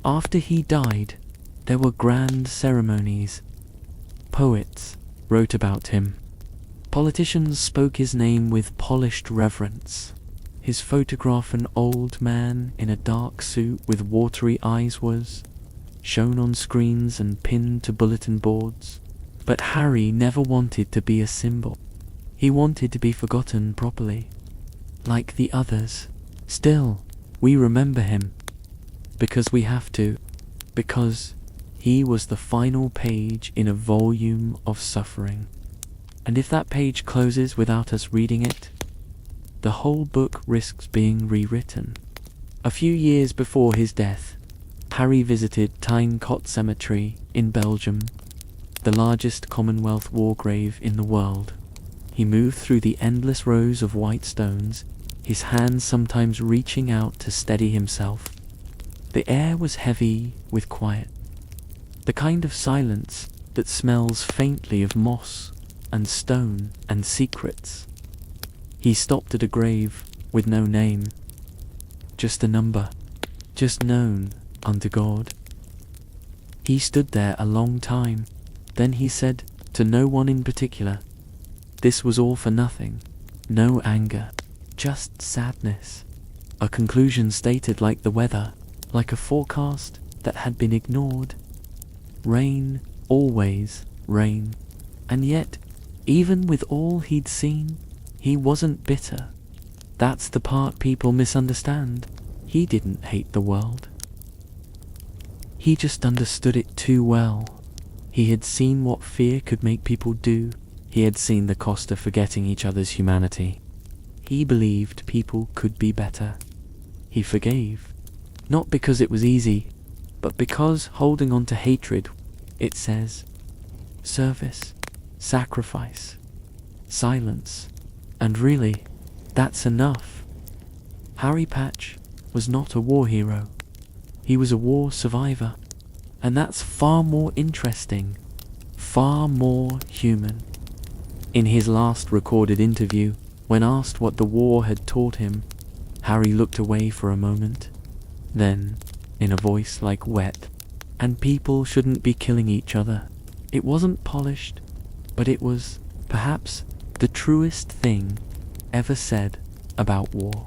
S1: After he died, there were grand ceremonies. Poets wrote about him. Politicians spoke his name with polished reverence. His photograph, an old man in a dark suit with watery eyes, was shown on screens and pinned to bulletin boards. But Harry never wanted to be a symbol. He wanted to be forgotten properly, like the others. Still, we remember him, because we have to, because he was the final page in a volume of suffering. And if that page closes without us reading it, the whole book risks being rewritten. A few years before his death, Harry visited Tynecott Cemetery in Belgium, the largest Commonwealth war grave in the world. He moved through the endless rows of white stones, his hands sometimes reaching out to steady himself. The air was heavy with quiet, the kind of silence that smells faintly of moss and stone and secrets. He stopped at a grave with no name, just a number, just known unto God. He stood there a long time. Then he said to no one in particular, "This was all for nothing. No anger, just sadness." A conclusion stated like the weather, like a forecast that had been ignored. Rain, always rain. And yet, even with all he'd seen, he wasn't bitter. That's the part people misunderstand. He didn't hate the world. He just understood it too well. He had seen what fear could make people do. He had seen the cost of forgetting each other's humanity. He believed people could be better. He forgave, not because it was easy, but because holding on to hatred, it says, service, sacrifice, silence, and really, that's enough. Harry Patch was not a war hero. He was a war survivor, and that's far more interesting, far more human. In his last recorded interview, when asked what the war had taught him, Harry looked away for a moment. Then, in a voice like wet, "And people shouldn't be killing each other." It wasn't polished, but it was, perhaps, the truest thing ever said about war.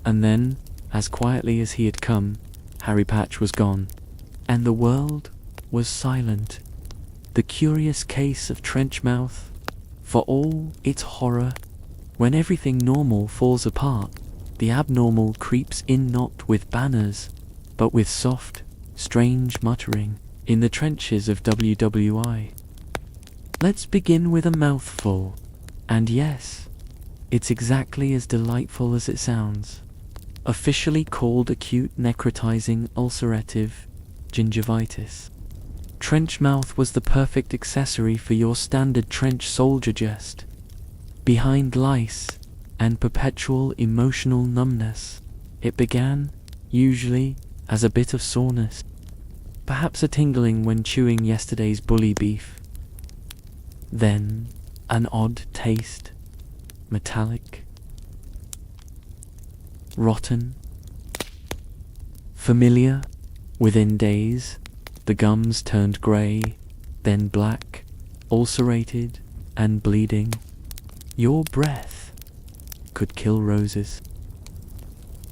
S1: And then, as quietly as he had come, Harry Patch was gone, and the world was silent. The curious case of Trenchmouth, for all its horror, when everything normal falls apart, the abnormal creeps in not with banners, but with soft, strange muttering in the trenches of WWI. Let's begin with a mouthful, and yes, it's exactly as delightful as it sounds. Officially called acute necrotizing ulcerative gingivitis. Trenchmouth was the perfect accessory for your standard trench soldier jest. Behind lice and perpetual emotional numbness, it began, usually, as a bit of soreness, perhaps a tingling when chewing yesterday's bully beef. Then, an odd taste, metallic, rotten, familiar. Within days, the gums turned grey, then black, ulcerated and bleeding. Your breath could kill roses.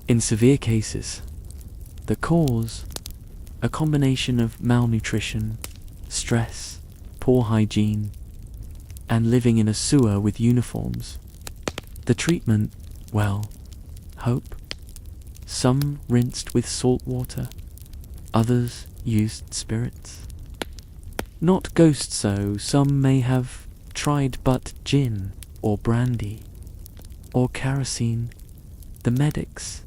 S1: In severe cases, the cause, a combination of malnutrition, stress, poor hygiene, and living in a sewer with uniforms. The treatment, well, hope. Some rinsed with salt water, others used spirits. Not ghosts, so some may have tried but gin or brandy or kerosene. The medics,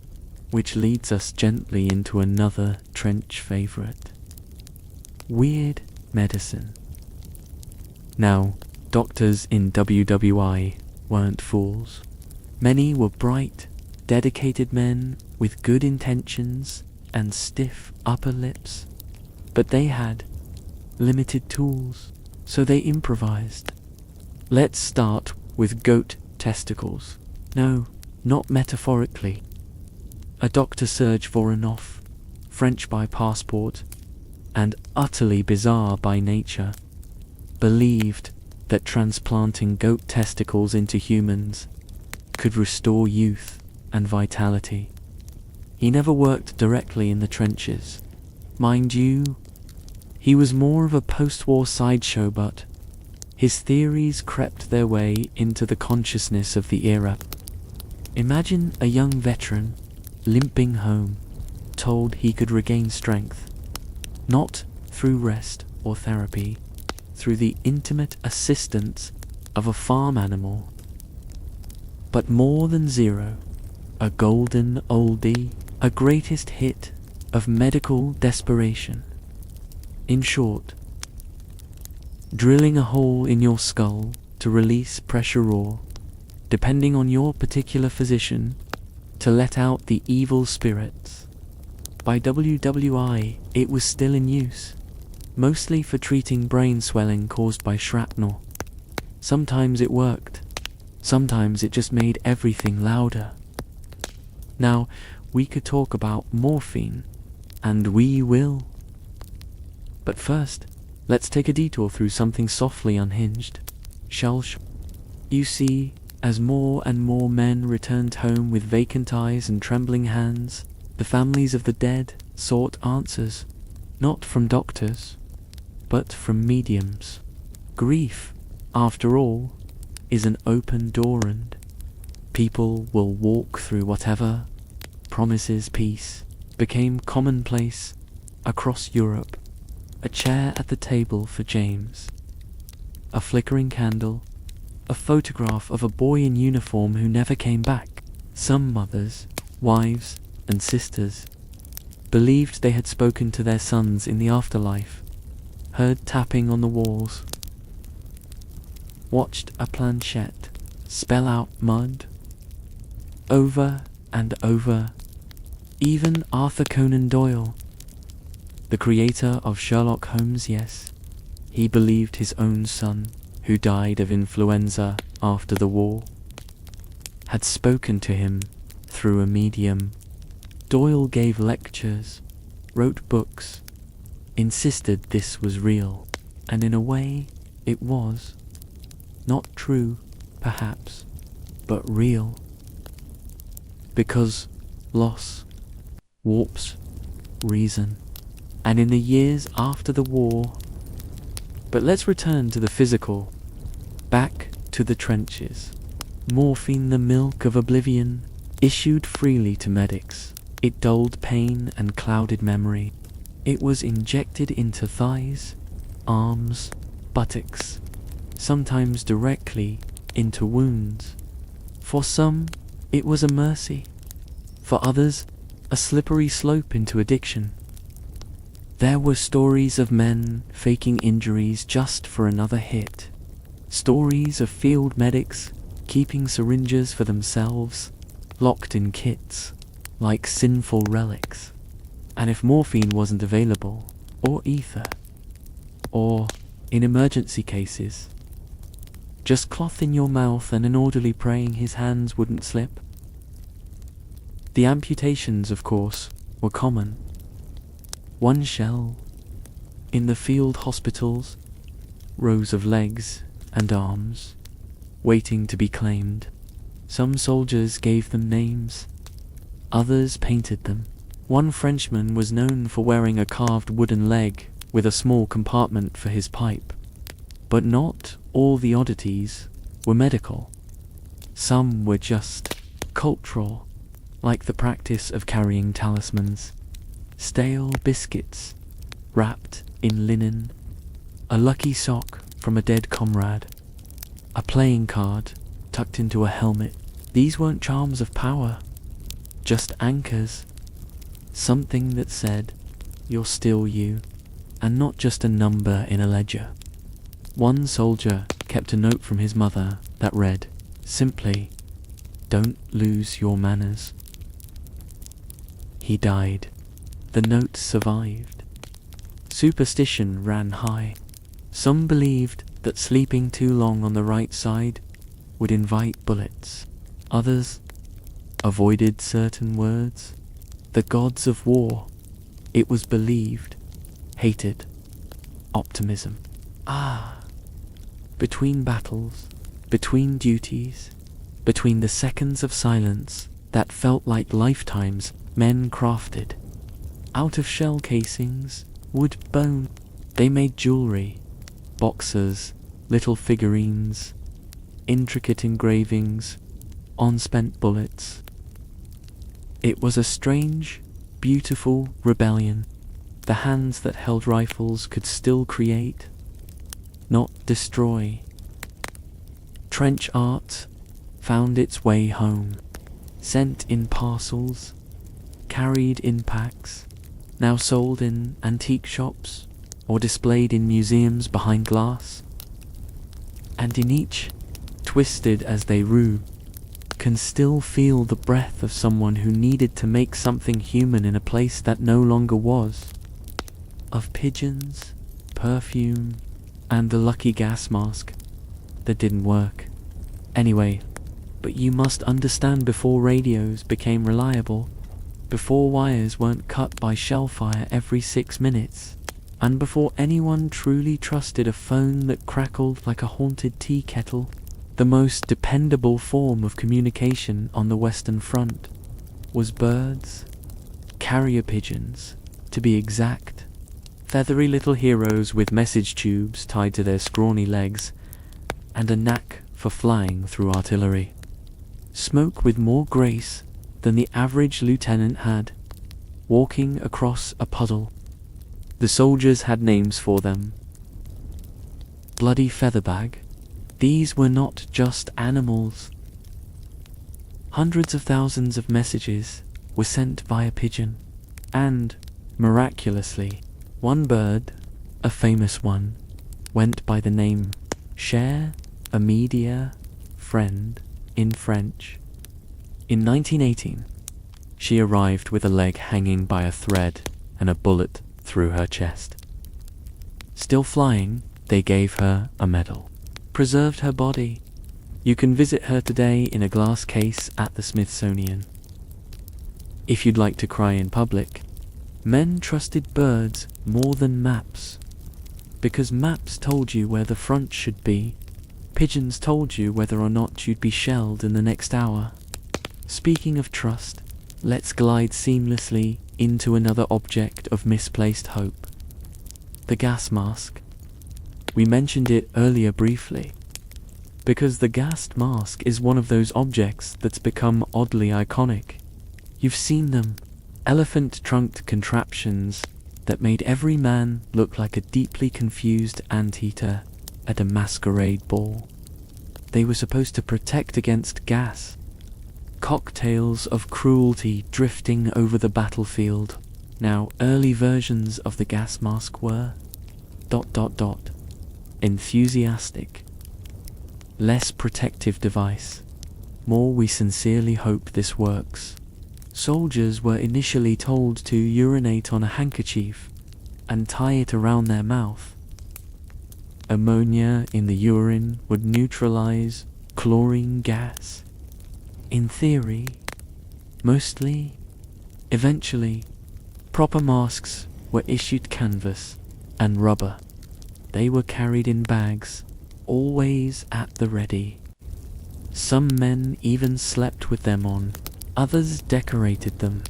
S1: which leads us gently into another trench favorite. Weird medicine. Now, doctors in WWI weren't fools. Many were bright, dedicated men with good intentions and stiff upper lips, but they had limited tools, so they improvised. Let's start with goat testicles. No, not metaphorically. A Dr. Serge Voronov, French by passport, and utterly bizarre by nature, believed that transplanting goat testicles into humans could restore youth and vitality. He never worked directly in the trenches. Mind you, he was more of a post-war sideshow, but his theories crept their way into the consciousness of the era. Imagine a young veteran limping home, told he could regain strength, not through rest or therapy, through the intimate assistance of a farm animal. But more than zero, a golden oldie, a greatest hit of medical desperation. In short, drilling a hole in your skull to release pressure, or, depending on your particular physician, to let out the evil spirits. By WWI, it was still in use, mostly for treating brain swelling caused by shrapnel. Sometimes it worked, sometimes it just made everything louder. Now, we could talk about morphine, and we will. But first, let's take a detour through something softly unhinged. You see, as more and more men returned home with vacant eyes and trembling hands, the families of the dead sought answers, not from doctors, but from mediums. Grief, after all, is an open door, and people will walk through whatever promises peace became commonplace across Europe. A chair at the table for James, a flickering candle, a photograph of a boy in uniform who never came back. Some mothers, wives, and sisters believed they had spoken to their sons in the afterlife, heard tapping on the walls, watched a planchette spell out mud over and over. Even Arthur Conan Doyle, the creator of Sherlock Holmes, yes, he believed his own son, who died of influenza after the war, had spoken to him through a medium. Doyle gave lectures, wrote books, insisted this was real, and in a way, it was. Not true, perhaps, but real. Because loss warps reason. And in the years after the war. But let's return to the physical. Back to the trenches. Morphine, the milk of oblivion, issued freely to medics. It dulled pain and clouded memory. It was injected into thighs, arms, buttocks, sometimes directly into wounds. For some, it was a mercy. For others, a slippery slope into addiction. There were stories of men faking injuries just for another hit. Stories of field medics keeping syringes for themselves, locked in kits, like sinful relics. And if morphine wasn't available, or ether, or, in emergency cases, just cloth in your mouth and an orderly praying his hands wouldn't slip. The amputations, of course, were common. One shell, in the field hospitals, rows of legs and arms, waiting to be claimed. Some soldiers gave them names, others painted them. One Frenchman was known for wearing a carved wooden leg with a small compartment for his pipe. But not all the oddities were medical. Some were just cultural, like the practice of carrying talismans, stale biscuits wrapped in linen, a lucky sock from a dead comrade, a playing card tucked into a helmet. These weren't charms of power, just anchors, something that said, you're still you, and not just a number in a ledger. One soldier kept a note from his mother that read, simply, "Don't lose your manners." He died. The note survived. Superstition ran high. Some believed that sleeping too long on the right side would invite bullets. Others avoided certain words. The gods of war, it was believed, hated optimism. Between battles, between duties, between the seconds of silence that felt like lifetimes, men crafted. Out of shell casings, wood, bone, they made jewelry, boxes, little figurines, intricate engravings, on spent bullets. It was a strange, beautiful rebellion. The hands that held rifles could still create, not destroy. Trench art found its way home, sent in parcels, carried in packs, now sold in antique shops or displayed in museums behind glass. And in each, twisted as they rue, can still feel the breath of someone who needed to make something human in a place that no longer was. Of pigeons, perfume, and the lucky gas mask that didn't work. Anyway, but you must understand, before radios became reliable, before wires weren't cut by shellfire every 6 minutes, and before anyone truly trusted a phone that crackled like a haunted tea kettle, the most dependable form of communication on the Western Front was birds, carrier pigeons, to be exact. Feathery little heroes with message tubes tied to their scrawny legs, and a knack for flying through artillery. Smoke with more grace than the average lieutenant had, walking across a puddle. The soldiers had names for them. Bloody Featherbag. These were not just animals. Hundreds of thousands of messages were sent via pigeon, and, miraculously, one bird, a famous one, went by the name Cher, a media friend in French. In 1918, she arrived with a leg hanging by a thread and a bullet through her chest. Still flying, they gave her a medal, preserved her body. You can visit her today in a glass case at the Smithsonian. If you'd like to cry in public, men trusted birds more than maps. Because maps told you where the front should be, pigeons told you whether or not you'd be shelled in the next hour. Speaking of trust, let's glide seamlessly into another object of misplaced hope. The gas mask. We mentioned it earlier briefly, because the gas mask is one of those objects that's become oddly iconic. You've seen them, elephant-trunked contraptions that made every man look like a deeply confused anteater at a masquerade ball. They were supposed to protect against gas. Cocktails of cruelty drifting over the battlefield. Now, early versions of the gas mask were ... enthusiastic. Less protective device. More we sincerely hope this works. Soldiers were initially told to urinate on a handkerchief and tie it around their mouth. Ammonia in the urine would neutralize chlorine gas. In theory, mostly, eventually, proper masks were issued canvas and rubber. They were carried in bags, always at the ready. Some men even slept with them on, others decorated them.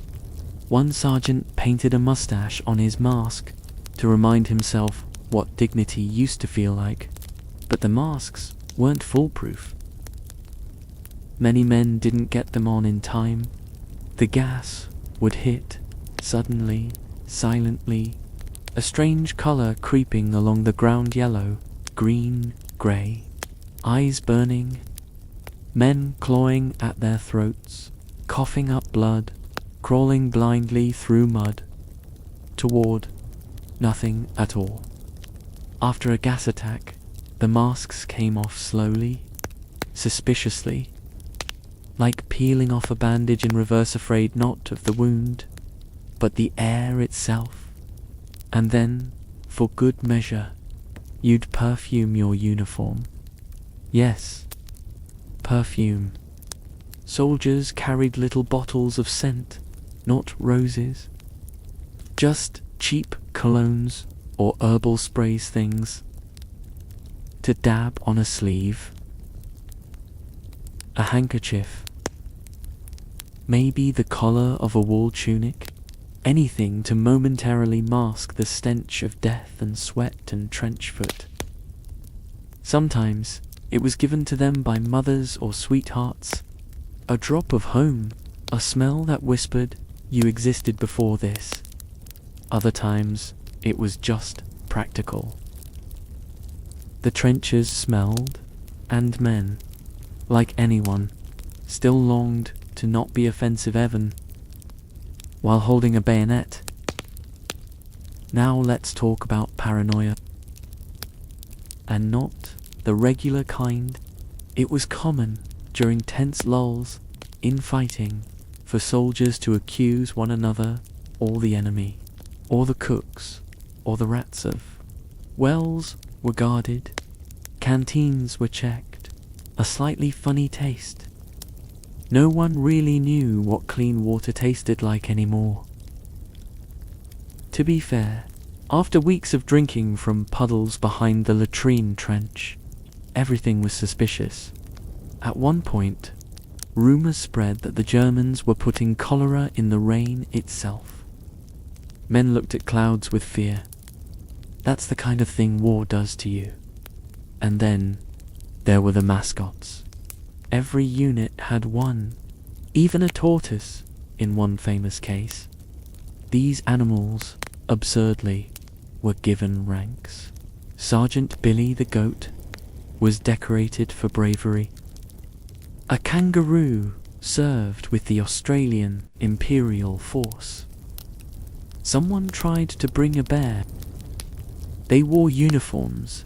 S1: One sergeant painted a mustache on his mask to remind himself what dignity used to feel like, but the masks weren't foolproof. Many men didn't get them on in time. The gas would hit, suddenly, silently, a strange color creeping along the ground, yellow, green, grey, eyes burning, men clawing at their throats, coughing up blood, crawling blindly through mud, toward nothing at all. After a gas attack, the masks came off slowly, suspiciously, like peeling off a bandage in reverse, afraid not of the wound, but the air itself. And then, for good measure, you'd perfume your uniform. Yes, perfume. Soldiers carried little bottles of scent, not roses. Just cheap colognes or herbal sprays, things to dab on a sleeve. A handkerchief. Maybe the collar of a wool tunic. Anything to momentarily mask the stench of death and sweat and trench foot. Sometimes it was given to them by mothers or sweethearts. A drop of home, a smell that whispered, you existed before this. Other times, it was just practical. The trenches smelled, and men, like anyone, still longed to not be offensive even while holding a bayonet. Now let's talk about paranoia. And not the regular kind. It was common during tense lulls in fighting for soldiers to accuse one another or the enemy, or the cooks, or the rats of. Wells were guarded, canteens were checked, a slightly funny taste. No one really knew what clean water tasted like anymore. To be fair, after weeks of drinking from puddles behind the latrine trench, everything was suspicious. At one point, rumors spread that the Germans were putting cholera in the rain itself. Men looked at clouds with fear. That's the kind of thing war does to you. And then, there were the mascots. Every unit had one, even a tortoise, in one famous case. These animals, absurdly, were given ranks. Sergeant Billy the Goat was decorated for bravery. A kangaroo served with the Australian Imperial Force. Someone tried to bring a bear. They wore uniforms,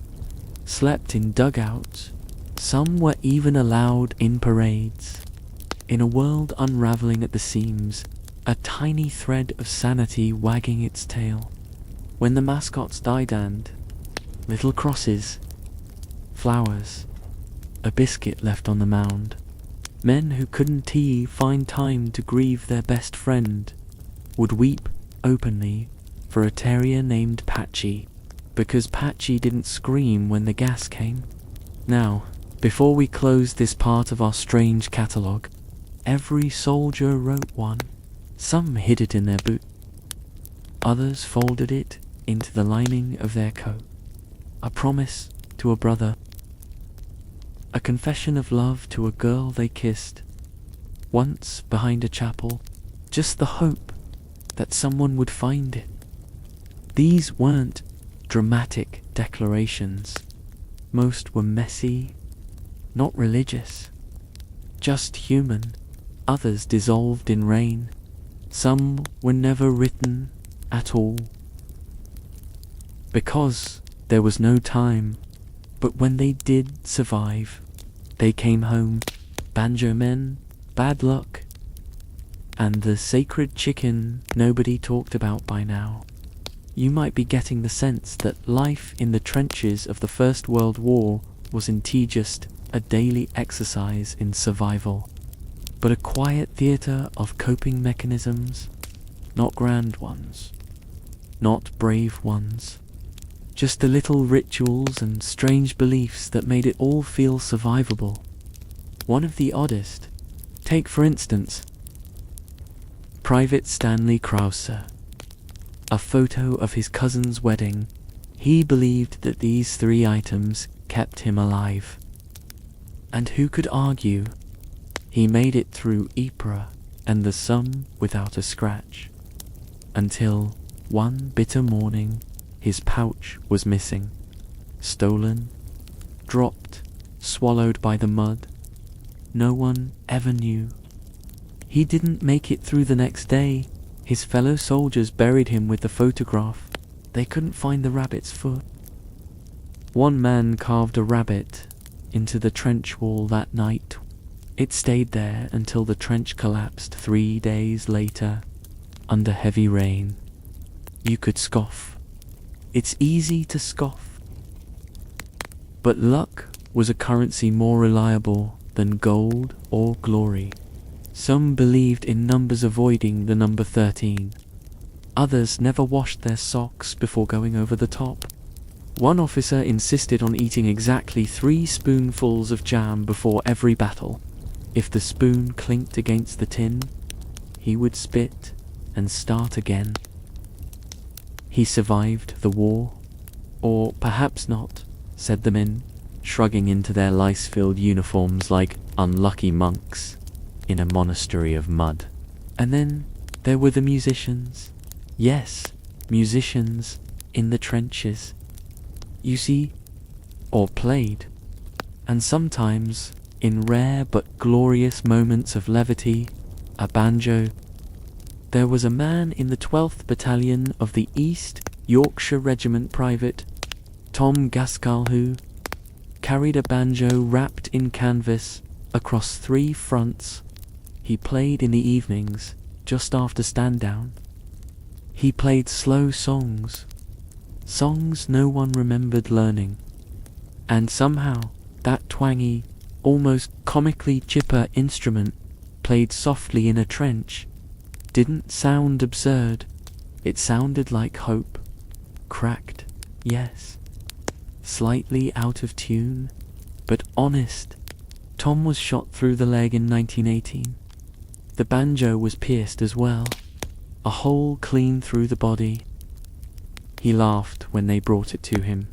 S1: slept in dugouts. Some were even allowed in parades. In a world unraveling at the seams, a tiny thread of sanity wagging its tail. When the mascots died, and little crosses, flowers, a biscuit left on the mound. Men who couldn't find time to grieve their best friend would weep openly for a terrier named Patchy, because Patchy didn't scream when the gas came. Now, before we close this part of our strange catalogue, every soldier wrote one. Some hid it in their boot. Others folded it into the lining of their coat. A promise to a brother. A confession of love to a girl they kissed. Once behind a chapel, just the hope that someone would find it. These weren't dramatic declarations. Most were messy, not religious, just human. Others dissolved in rain. Some were never written at all. Because there was no time, but when they did survive, they came home, banjo men, bad luck, and the sacred chicken nobody talked about by now. You might be getting the sense that life in the trenches of the First World War was indeed just a daily exercise in survival, but a quiet theatre of coping mechanisms, not grand ones, not brave ones, just the little rituals and strange beliefs that made it all feel survivable. One of the oddest. Take for instance, Private Stanley Krauser. A photo of his cousin's wedding. He believed that these 3 items kept him alive. And who could argue? He made it through Ypres and the Somme without a scratch. Until one bitter morning, his pouch was missing. Stolen, dropped, swallowed by the mud. No one ever knew. He didn't make it through the next day. His fellow soldiers buried him with the photograph. They couldn't find the rabbit's foot. One man carved a rabbit into the trench wall that night. It stayed there until the trench collapsed 3 days later, under heavy rain. You could scoff. It's easy to scoff. But luck was a currency more reliable than gold or glory. Some believed in numbers avoiding the number 13. Others never washed their socks before going over the top. One officer insisted on eating exactly 3 spoonfuls of jam before every battle. If the spoon clinked against the tin, he would spit and start again. He survived the war, or perhaps not, said the men, shrugging into their lice-filled uniforms like unlucky monks in a monastery of mud. And then there were the musicians. Yes, musicians in the trenches. You see, or played. And sometimes, in rare but glorious moments of levity, a banjo. There was a man in the 12th Battalion of the East Yorkshire Regiment, Private Tom Gaskell, who carried a banjo wrapped in canvas across 3 fronts. He played in the evenings, just after stand down. He played slow songs no one remembered learning. And somehow, that twangy, almost comically chipper instrument, played softly in a trench, didn't sound absurd. It sounded like hope. Cracked, yes. Slightly out of tune, but honest. Tom was shot through the leg in 1918. The banjo was pierced as well. A hole clean through the body. He laughed when they brought it to him.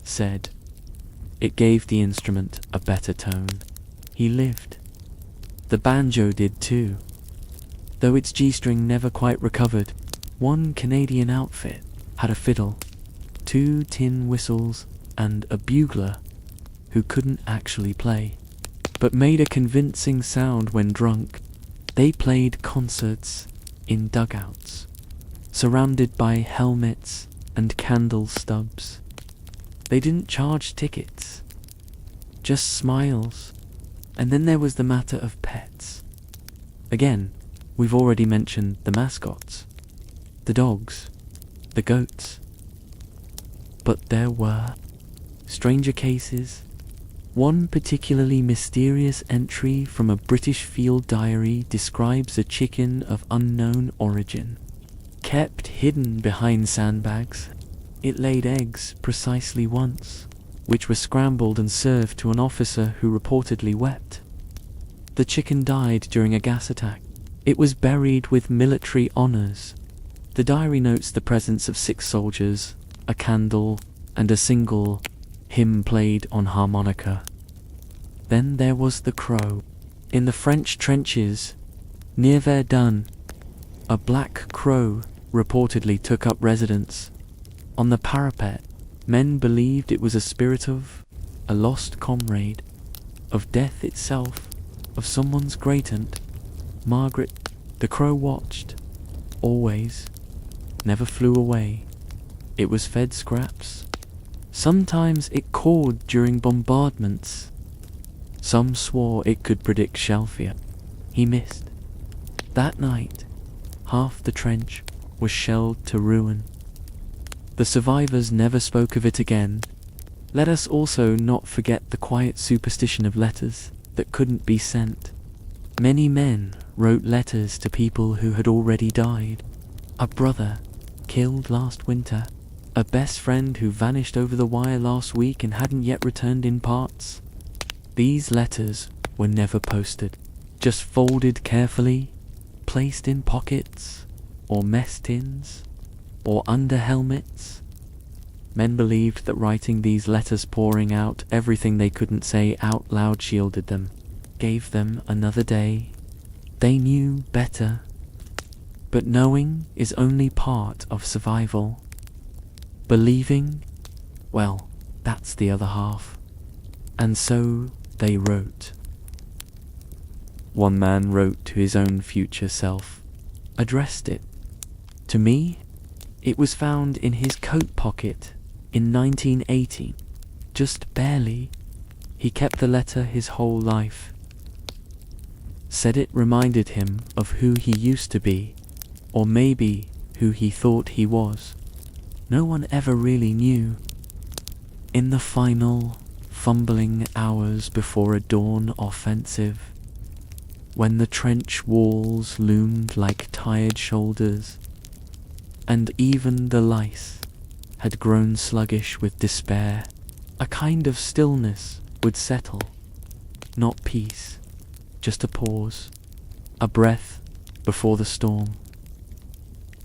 S1: Said, it gave the instrument a better tone. He lived. The banjo did too. Though its G-string never quite recovered. One Canadian outfit had a fiddle, 2 tin whistles, and a bugler who couldn't actually play, but made a convincing sound when drunk. They played concerts in dugouts, surrounded by helmets and candle stubs. They didn't charge tickets, just smiles. And then there was the matter of pets. Again, we've already mentioned the mascots, the dogs, the goats. But there were stranger cases, One particularly mysterious entry from a British field diary describes a chicken of unknown origin. Kept hidden behind sandbags, it laid eggs precisely once, which were scrambled and served to an officer who reportedly wept. The chicken died during a gas attack. It was buried with military honors. The diary notes the presence of 6 soldiers, a candle, and a single hymn played on harmonica. Then there was the crow. In the French trenches, near Verdun, a black crow reportedly took up residence. On the parapet, men believed it was a spirit of a lost comrade, of death itself, of someone's great aunt, Margaret. The crow watched, always, never flew away. It was fed scraps. Sometimes it cawed during bombardments. Some swore it could predict shell fear. He missed. That night, half the trench was shelled to ruin. The survivors never spoke of it again. Let us also not forget the quiet superstition of letters that couldn't be sent. Many men wrote letters to people who had already died. A brother killed last winter. A best friend who vanished over the wire last week and hadn't yet returned in parts. These letters were never posted, just folded carefully, placed in pockets, or mess tins, or under helmets. Men believed that writing these letters, pouring out everything they couldn't say out loud, shielded them, gave them another day. They knew better. But knowing is only part of survival. Believing, well, that's the other half. And so they wrote. One man wrote to his own future self, addressed it. To me, it was found in his coat pocket in 1980, just barely. He kept the letter his whole life. Said it reminded him of who he used to be, or maybe who he thought he was. No one ever really knew. In the final, fumbling hours before a dawn offensive, when the trench walls loomed like tired shoulders, and even the lice had grown sluggish with despair, a kind of stillness would settle. Not peace, just a pause, a breath before the storm.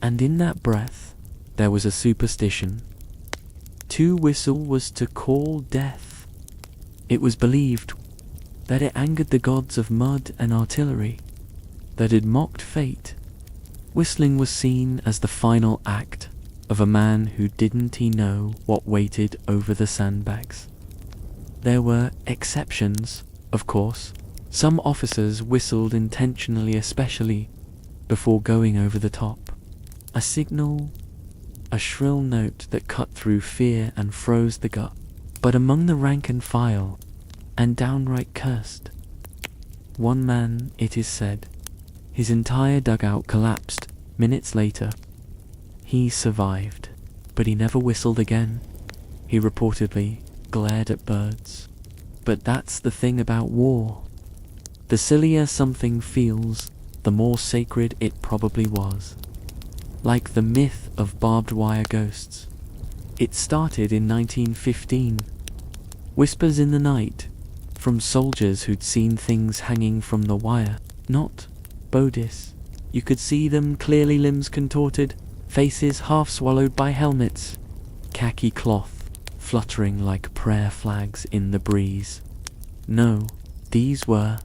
S1: And in that breath, there was a superstition. To whistle was to call death. It was believed that it angered the gods of mud and artillery, that it mocked fate. Whistling was seen as the final act of a man who didn't he know what waited over the sandbags. There were exceptions, of course. Some officers whistled intentionally, especially before going over the top. A signal, a shrill note that cut through fear and froze the gut. But among the rank and file, and downright cursed, one man, it is said, his entire dugout collapsed minutes later. He survived, but he never whistled again. He reportedly glared at birds. But that's the thing about war. The sillier something feels, the more sacred it probably was. Like the myth of barbed wire ghosts. It started in 1915. Whispers in the night, from soldiers who'd seen things hanging from the wire. Not bodies. You could see them clearly, limbs contorted, faces half swallowed by helmets, khaki cloth fluttering like prayer flags in the breeze. No, these were ...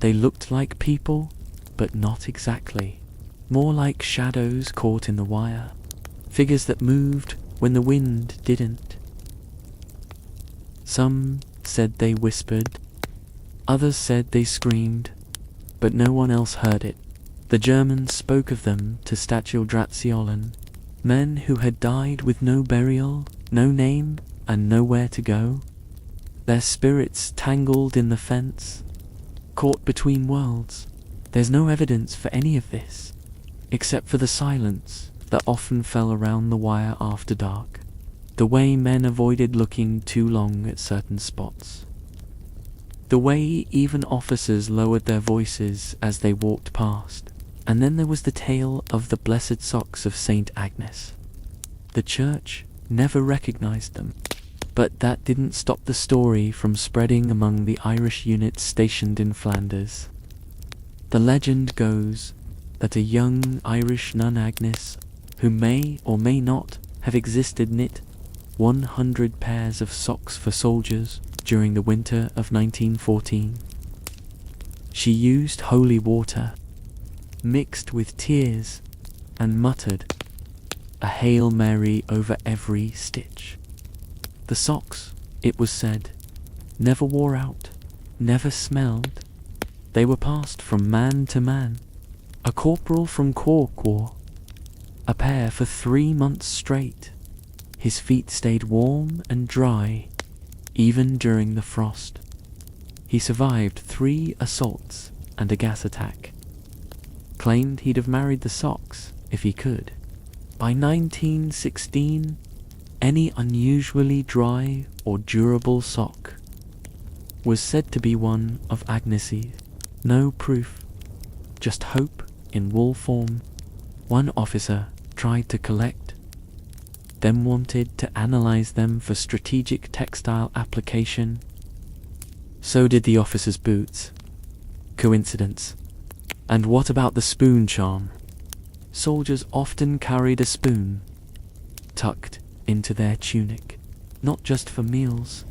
S1: They looked like people, but not exactly. More like shadows caught in the wire. Figures that moved when the wind didn't. Some said they whispered. Others said they screamed, but no one else heard it. The Germans spoke of them to Statualdrationen, men who had died with no burial, no name, and nowhere to go. Their spirits tangled in the fence, caught between worlds. There's no evidence for any of this, except for the silence that often fell around the wire after dark. The way men avoided looking too long at certain spots. The way even officers lowered their voices as they walked past. And then there was the tale of the blessed socks of Saint Agnes. The church never recognized them, but that didn't stop the story from spreading among the Irish units stationed in Flanders. The legend goes that a young Irish nun Agnes, who may or may not have existed, knit 100 pairs of socks for soldiers during the winter of 1914. She used holy water, mixed with tears, and muttered a Hail Mary over every stitch. The socks, it was said, never wore out, never smelled. They were passed from man to man. A corporal from Cork wore a pair for 3 months straight. His feet stayed warm and dry, even during the frost. He survived 3 assaults and a gas attack. Claimed he'd have married the socks if he could. By 1916, any unusually dry or durable sock was said to be one of Agnes's. No proof, just hope in wool form. One officer tried to collect, then wanted to analyze them for strategic textile application. So did the officer's boots. Coincidence? And what about the spoon charm? Soldiers often carried a spoon tucked into their tunic, not just for meals,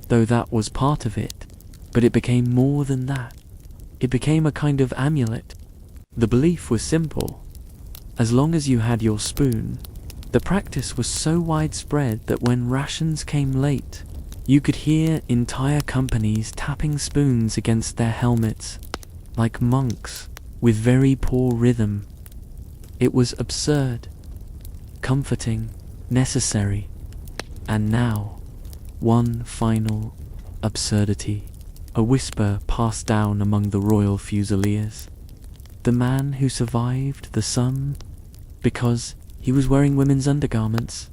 S1: though that was part of it, but it became more than that. It became a kind of amulet. The belief was simple. As long as you had your spoon, the practice was so widespread that when rations came late, you could hear entire companies tapping spoons against their helmets, like monks, with very poor rhythm. It was absurd, comforting, necessary, and now, one final absurdity. A whisper passed down among the royal fusiliers. The man who survived the sun because he was wearing women's undergarments.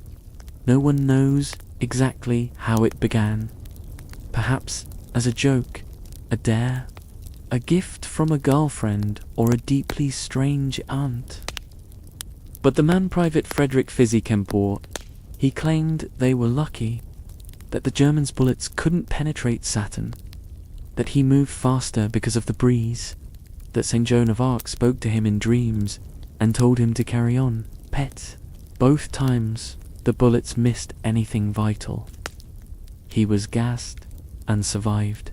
S1: No one knows exactly how it began. Perhaps as a joke, a dare, a gift from a girlfriend, or a deeply strange aunt. But the man Private Frederick Fizzy Kempor, he claimed they were lucky, that the Germans' bullets couldn't penetrate Saturn, that he moved faster because of the breeze, that St. Joan of Arc spoke to him in dreams and told him to carry on, pet. Both times the bullets missed anything vital. He was gassed and survived.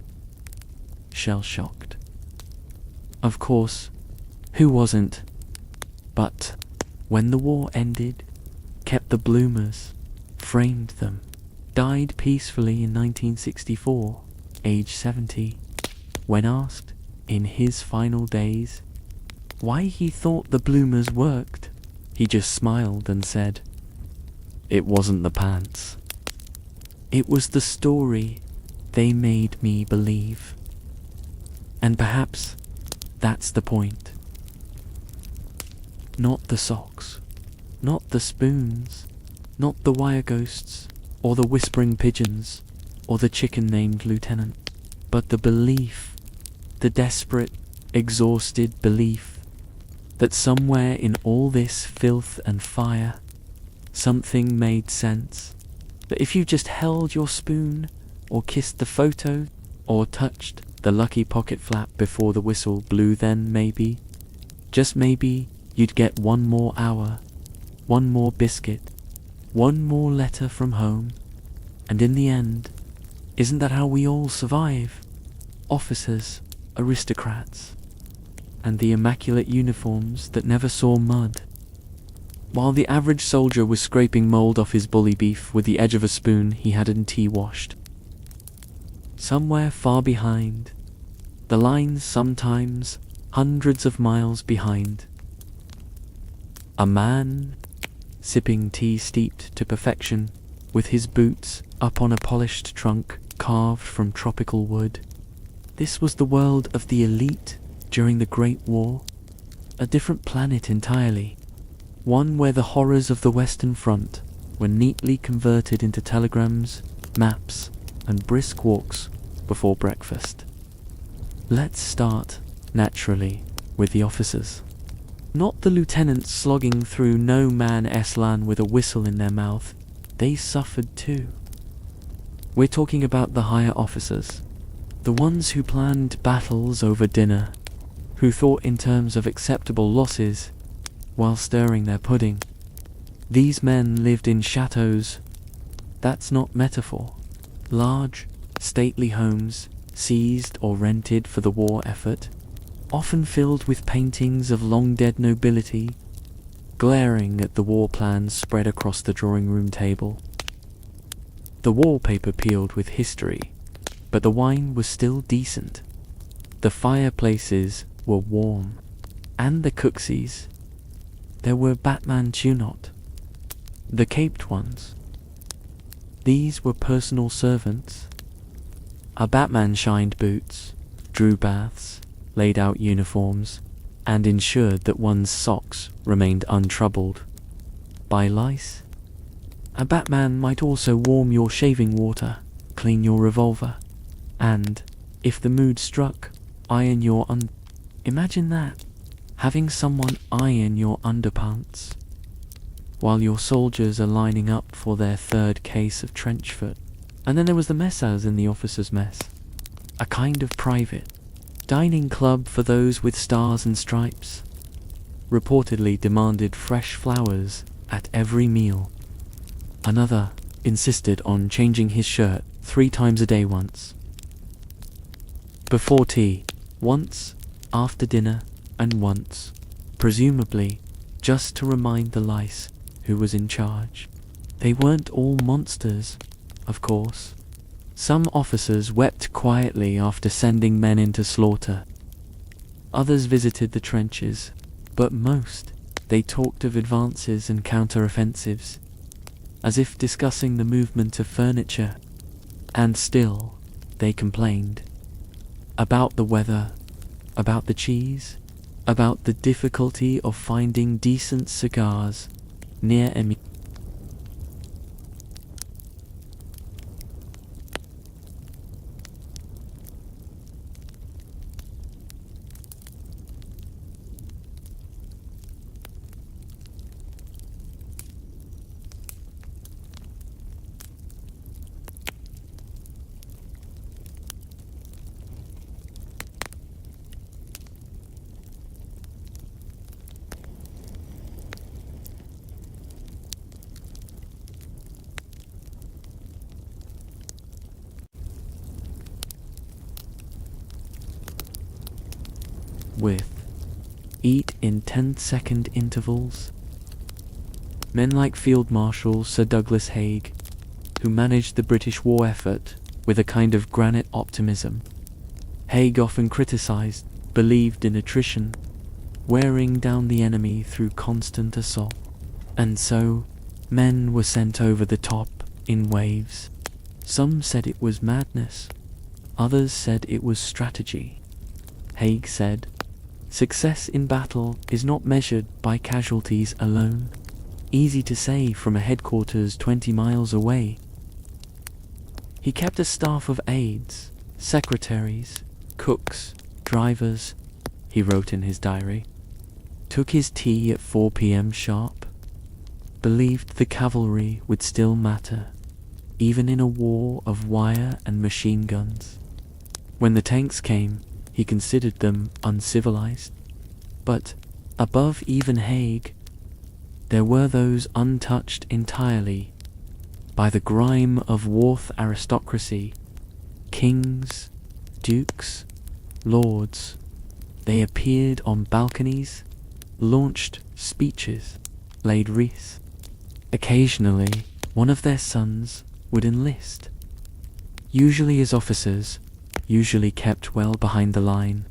S1: Shell-shocked. Of course, who wasn't? But when the war ended, kept the bloomers, framed them, died peacefully in 1964, age 70, when asked, in his final days, why he thought the bloomers worked, he just smiled and said, "It wasn't the pants. It was the story they made me believe." And perhaps that's the point. Not the socks, not the spoons, not the wire ghosts, or the whispering pigeons, or the chicken named Lieutenant, but the belief, the desperate, exhausted belief, that somewhere in all this filth and fire, something made sense, that if you just held your spoon, or kissed the photo, or touched the lucky pocket flap before the whistle blew, then maybe, just maybe, you'd get one more hour, one more biscuit, one more letter from home, and in the end, isn't that how we all survive? Officers, aristocrats, and the immaculate uniforms that never saw mud. While the average soldier was scraping mold off his bully beef with the edge of a spoon he hadn't tea-washed. Somewhere far behind, the lines sometimes hundreds of miles behind, a man sipping tea steeped to perfection, with his boots up on a polished trunk carved from tropical wood. This was the world of the elite during the Great War, a different planet entirely, one where the horrors of the Western Front were neatly converted into telegrams, maps, and brisk walks before breakfast. Let's start, naturally, with the officers. Not the lieutenants slogging through no man's land with a whistle in their mouth. They suffered too. We're talking about the higher officers, the ones who planned battles over dinner, who thought in terms of acceptable losses while stirring their pudding. These men lived in chateaus. That's not metaphor. Large, stately homes, seized or rented for the war effort, often filled with paintings of long-dead nobility, glaring at the war plans spread across the drawing room table. The wallpaper peeled with history, but the wine was still decent. The fireplaces were warm, and the cooksies. There were Batman Tunot, the caped ones. These were personal servants. A Batman shined boots, drew baths, laid out uniforms, and ensured that one's socks remained untroubled by lice. A Batman might also warm your shaving water, clean your revolver, and, if the mood struck, iron your Imagine that, having someone iron your underpants while your soldiers are lining up for their third case of trench foot. And then there was the messhouse in the officers' mess, a kind of private dining club for those with stars and stripes. Reportedly demanded fresh flowers at every meal. Another insisted on changing his shirt 3 times a day once. Before tea, once, after dinner, and once, presumably, just to remind the lice who was in charge. They weren't all monsters, of course. Some officers wept quietly after sending men into slaughter. Others visited the trenches, but most, they talked of advances and counter-offensives, as if discussing the movement of furniture. And still, they complained. About the weather, about the cheese, about the difficulty of finding decent cigars near with eat in 10-second intervals. Men like Field Marshal Sir Douglas Haig, who managed the British war effort with a kind of granite optimism. Haig often criticized, believed in attrition, wearing down the enemy through constant assault. And so, men were sent over the top in waves. Some said it was madness. Others said it was strategy. Haig said, "Success in battle is not measured by casualties alone." Easy to say from a headquarters 20 miles away. He kept a staff of aides, secretaries, cooks, drivers, he wrote in his diary. Took his tea at 4 p.m. sharp. Believed the cavalry would still matter, even in a war of wire and machine guns. When the tanks came, he considered them uncivilized. But, above even Haig, there were those untouched entirely by the grime of Warth aristocracy, kings, dukes, lords. They appeared on balconies, launched speeches, laid wreaths. Occasionally, one of their sons would enlist, usually as officers, usually kept well behind the line.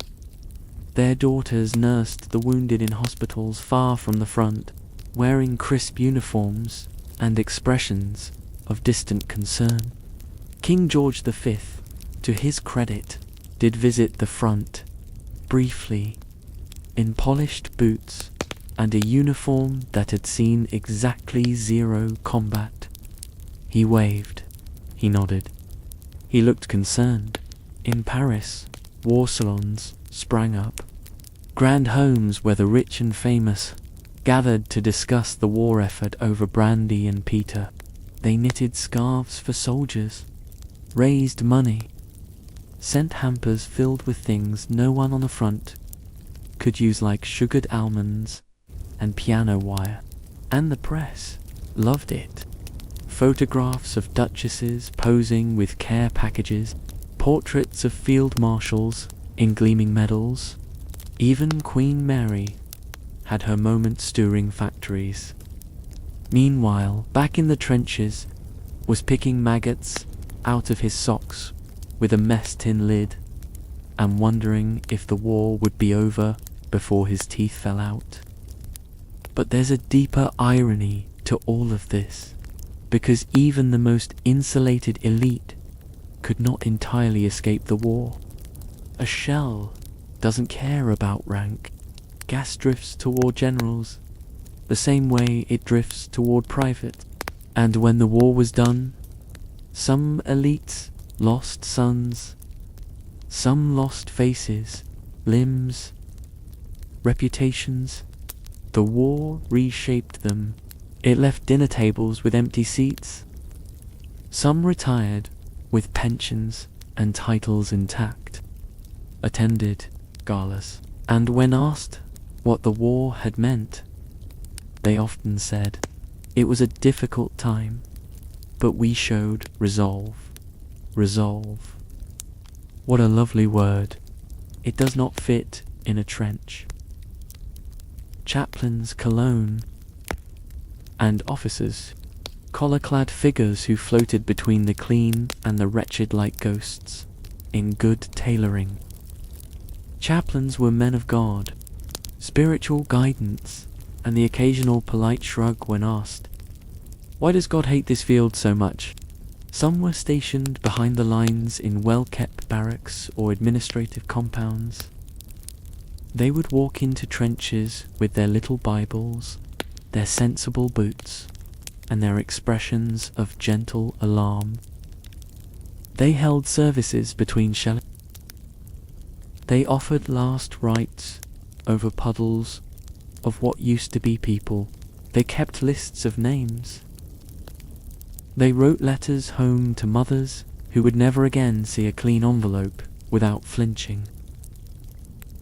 S1: Their daughters nursed the wounded in hospitals far from the front, wearing crisp uniforms and expressions of distant concern. King George V, to his credit, did visit the front, briefly, in polished boots and a uniform that had seen exactly 0 combat. He waved. He nodded. He looked concerned. In Paris, war salons sprang up. Grand homes where the rich and famous gathered to discuss the war effort over brandy and peter. They knitted scarves for soldiers, raised money, sent hampers filled with things no one on the front could use, like sugared almonds and piano wire. And the press loved it. Photographs of duchesses posing with care packages, portraits of field marshals in gleaming medals. Even Queen Mary had her moment-stirring factories. Meanwhile, back in the trenches, was picking maggots out of his socks with a mess tin lid and wondering if the war would be over before his teeth fell out. But there's a deeper irony to all of this, because even the most insulated elite could not entirely escape the war. A shell doesn't care about rank. Gas drifts toward generals, the same way it drifts toward private. And when the war was done, some elites lost sons, some lost faces, limbs, reputations. The war reshaped them. It left dinner tables with empty seats. Some retired with pensions and titles intact, attended galas, and when asked what the war had meant, they often said, "It was a difficult time, but we showed resolve." Resolve. What a lovely word. It does not fit in a trench. Chaplains cologne, and officers, collar-clad figures who floated between the clean and the wretched like ghosts, in good tailoring. Chaplains were men of God, spiritual guidance, and the occasional polite shrug when asked, "Why does God hate this field so much?" Some were stationed behind the lines in well-kept barracks or administrative compounds. They would walk into trenches with their little Bibles, their sensible boots, and their expressions of gentle alarm. They held services between shelling. They offered last rites over puddles of what used to be people. They kept lists of names. They wrote letters home to mothers who would never again see a clean envelope without flinching.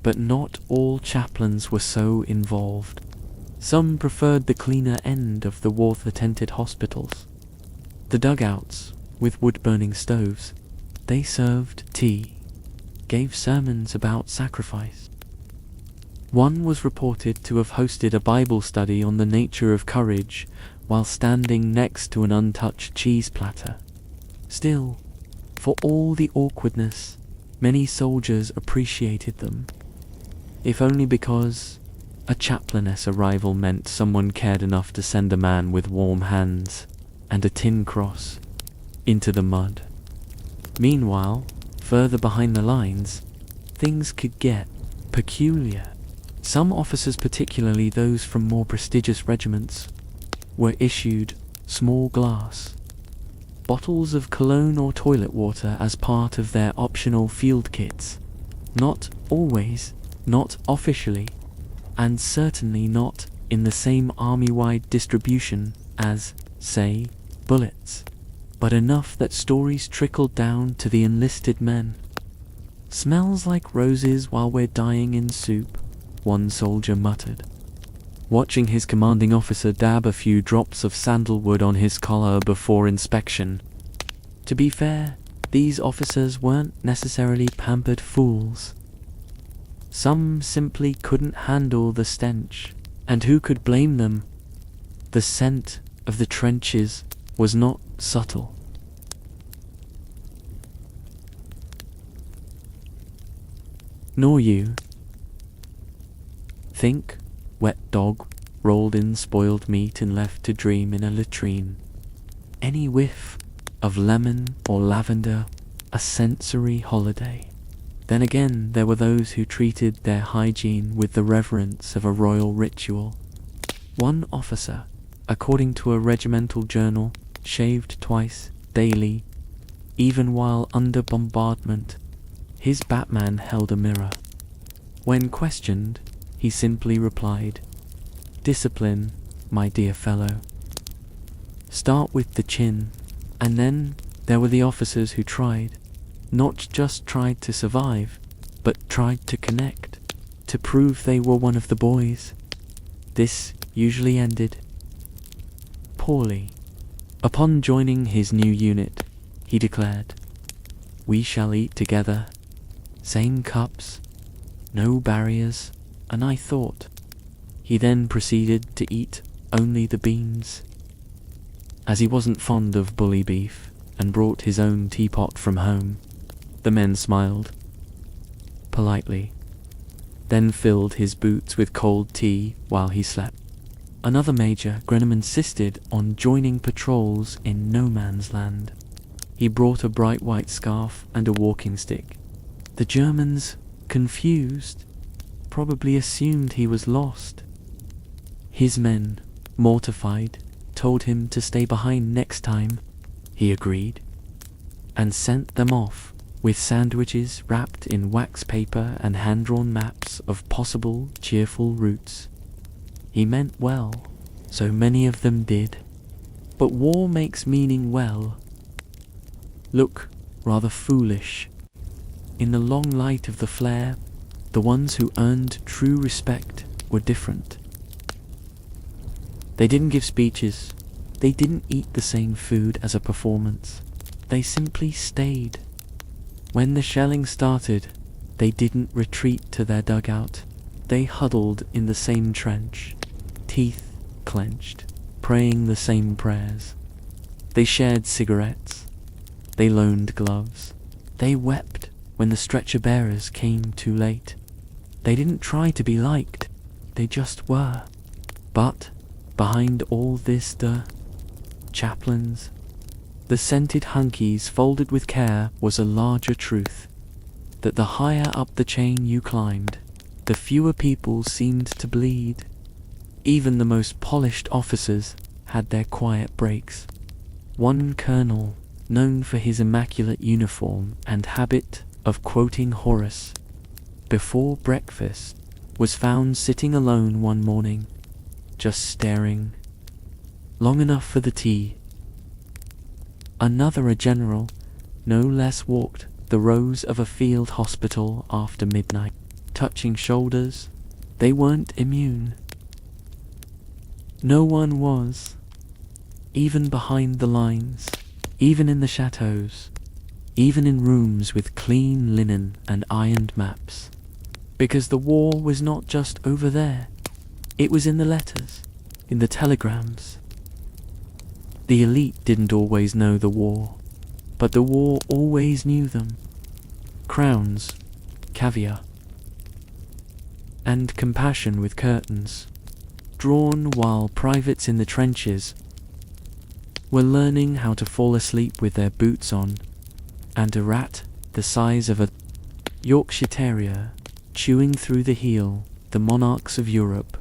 S1: But not all chaplains were so involved. Some preferred the cleaner end of the war-tented hospitals. The dugouts with wood-burning stoves. They served tea, gave sermons about sacrifice. One was reported to have hosted a Bible study on the nature of courage while standing next to an untouched cheese platter. Still, for all the awkwardness, many soldiers appreciated them, if only because a chaplainess arrival meant someone cared enough to send a man with warm hands and a tin cross into the mud. Meanwhile, further behind the lines, things could get peculiar. Some officers, particularly those from more prestigious regiments, were issued small glass bottles of cologne or toilet water as part of their optional field kits. Not always, not officially, and certainly not in the same army-wide distribution as, say, bullets, but enough that stories trickled down to the enlisted men. "Smells like roses while we're dying in soup," one soldier muttered, watching his commanding officer dab a few drops of sandalwood on his collar before inspection. To be fair, these officers weren't necessarily pampered fools. Some simply couldn't handle the stench, and who could blame them? The scent of the trenches was not subtle. Nor you. Think wet dog rolled in spoiled meat and left to dream in a latrine. Any whiff of lemon or lavender, a sensory holiday. Then again, there were those who treated their hygiene with the reverence of a royal ritual. One officer, according to a regimental journal, shaved twice daily, even while under bombardment. His Batman held a mirror. When questioned, he simply replied, "Discipline, my dear fellow. Start with the chin." And then there were the officers who tried, not just tried to survive, but tried to connect, to prove they were one of the boys. This usually ended poorly. Upon joining his new unit, he declared, "We shall eat together, same cups, no barriers," and I thought. He then proceeded to eat only the beans. As he wasn't fond of bully beef and brought his own teapot from home, the men smiled politely, then filled his boots with cold tea while he slept. Another Major Grenham insisted on joining patrols in no man's land. He brought a bright white scarf and a walking stick. The Germans, confused, probably assumed he was lost. His men, mortified, told him to stay behind next time. He agreed, and sent them off with sandwiches wrapped in wax paper and hand-drawn maps of possible cheerful routes. He meant well, so many of them did. But war makes meaning well look rather foolish. In the long light of the flare, the ones who earned true respect were different. They didn't give speeches. They didn't eat the same food as a performance. They simply stayed. When the shelling started, they didn't retreat to their dugout. They huddled in the same trench, teeth clenched, praying the same prayers. They shared cigarettes. They loaned gloves. They wept when the stretcher bearers came too late. They didn't try to be liked. They just were. But behind all this, the chaplains, the scented hunkies folded with care, was a larger truth. That the higher up the chain you climbed, the fewer people seemed to bleed. Even the most polished officers had their quiet breaks. One colonel, known for his immaculate uniform and habit of quoting Horace before breakfast, was found sitting alone one morning, just staring, long enough for the tea. Another, a general, no less, walked the rows of a field hospital after midnight, touching shoulders. They weren't immune. No one was, even behind the lines, even in the chateaus, even in rooms with clean linen and ironed maps. Because the war was not just over there. It was in the letters, in the telegrams. The elite didn't always know the war, but the war always knew them. Crowns, caviar, and compassion with curtains, drawn while privates in the trenches were learning how to fall asleep with their boots on, and a rat the size of a Yorkshire Terrier chewing through the heel. The monarchs of Europe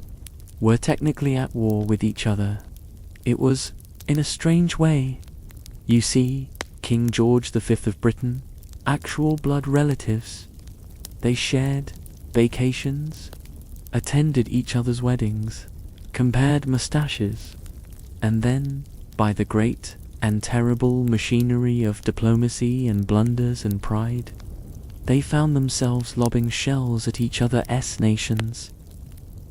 S1: were technically at war with each other. It was, in a strange way, you see, King George V of Britain, actual blood relatives. They shared vacations, attended each other's weddings, compared moustaches, and then, by the great and terrible machinery of diplomacy and blunders and pride, they found themselves lobbing shells at each other's nations,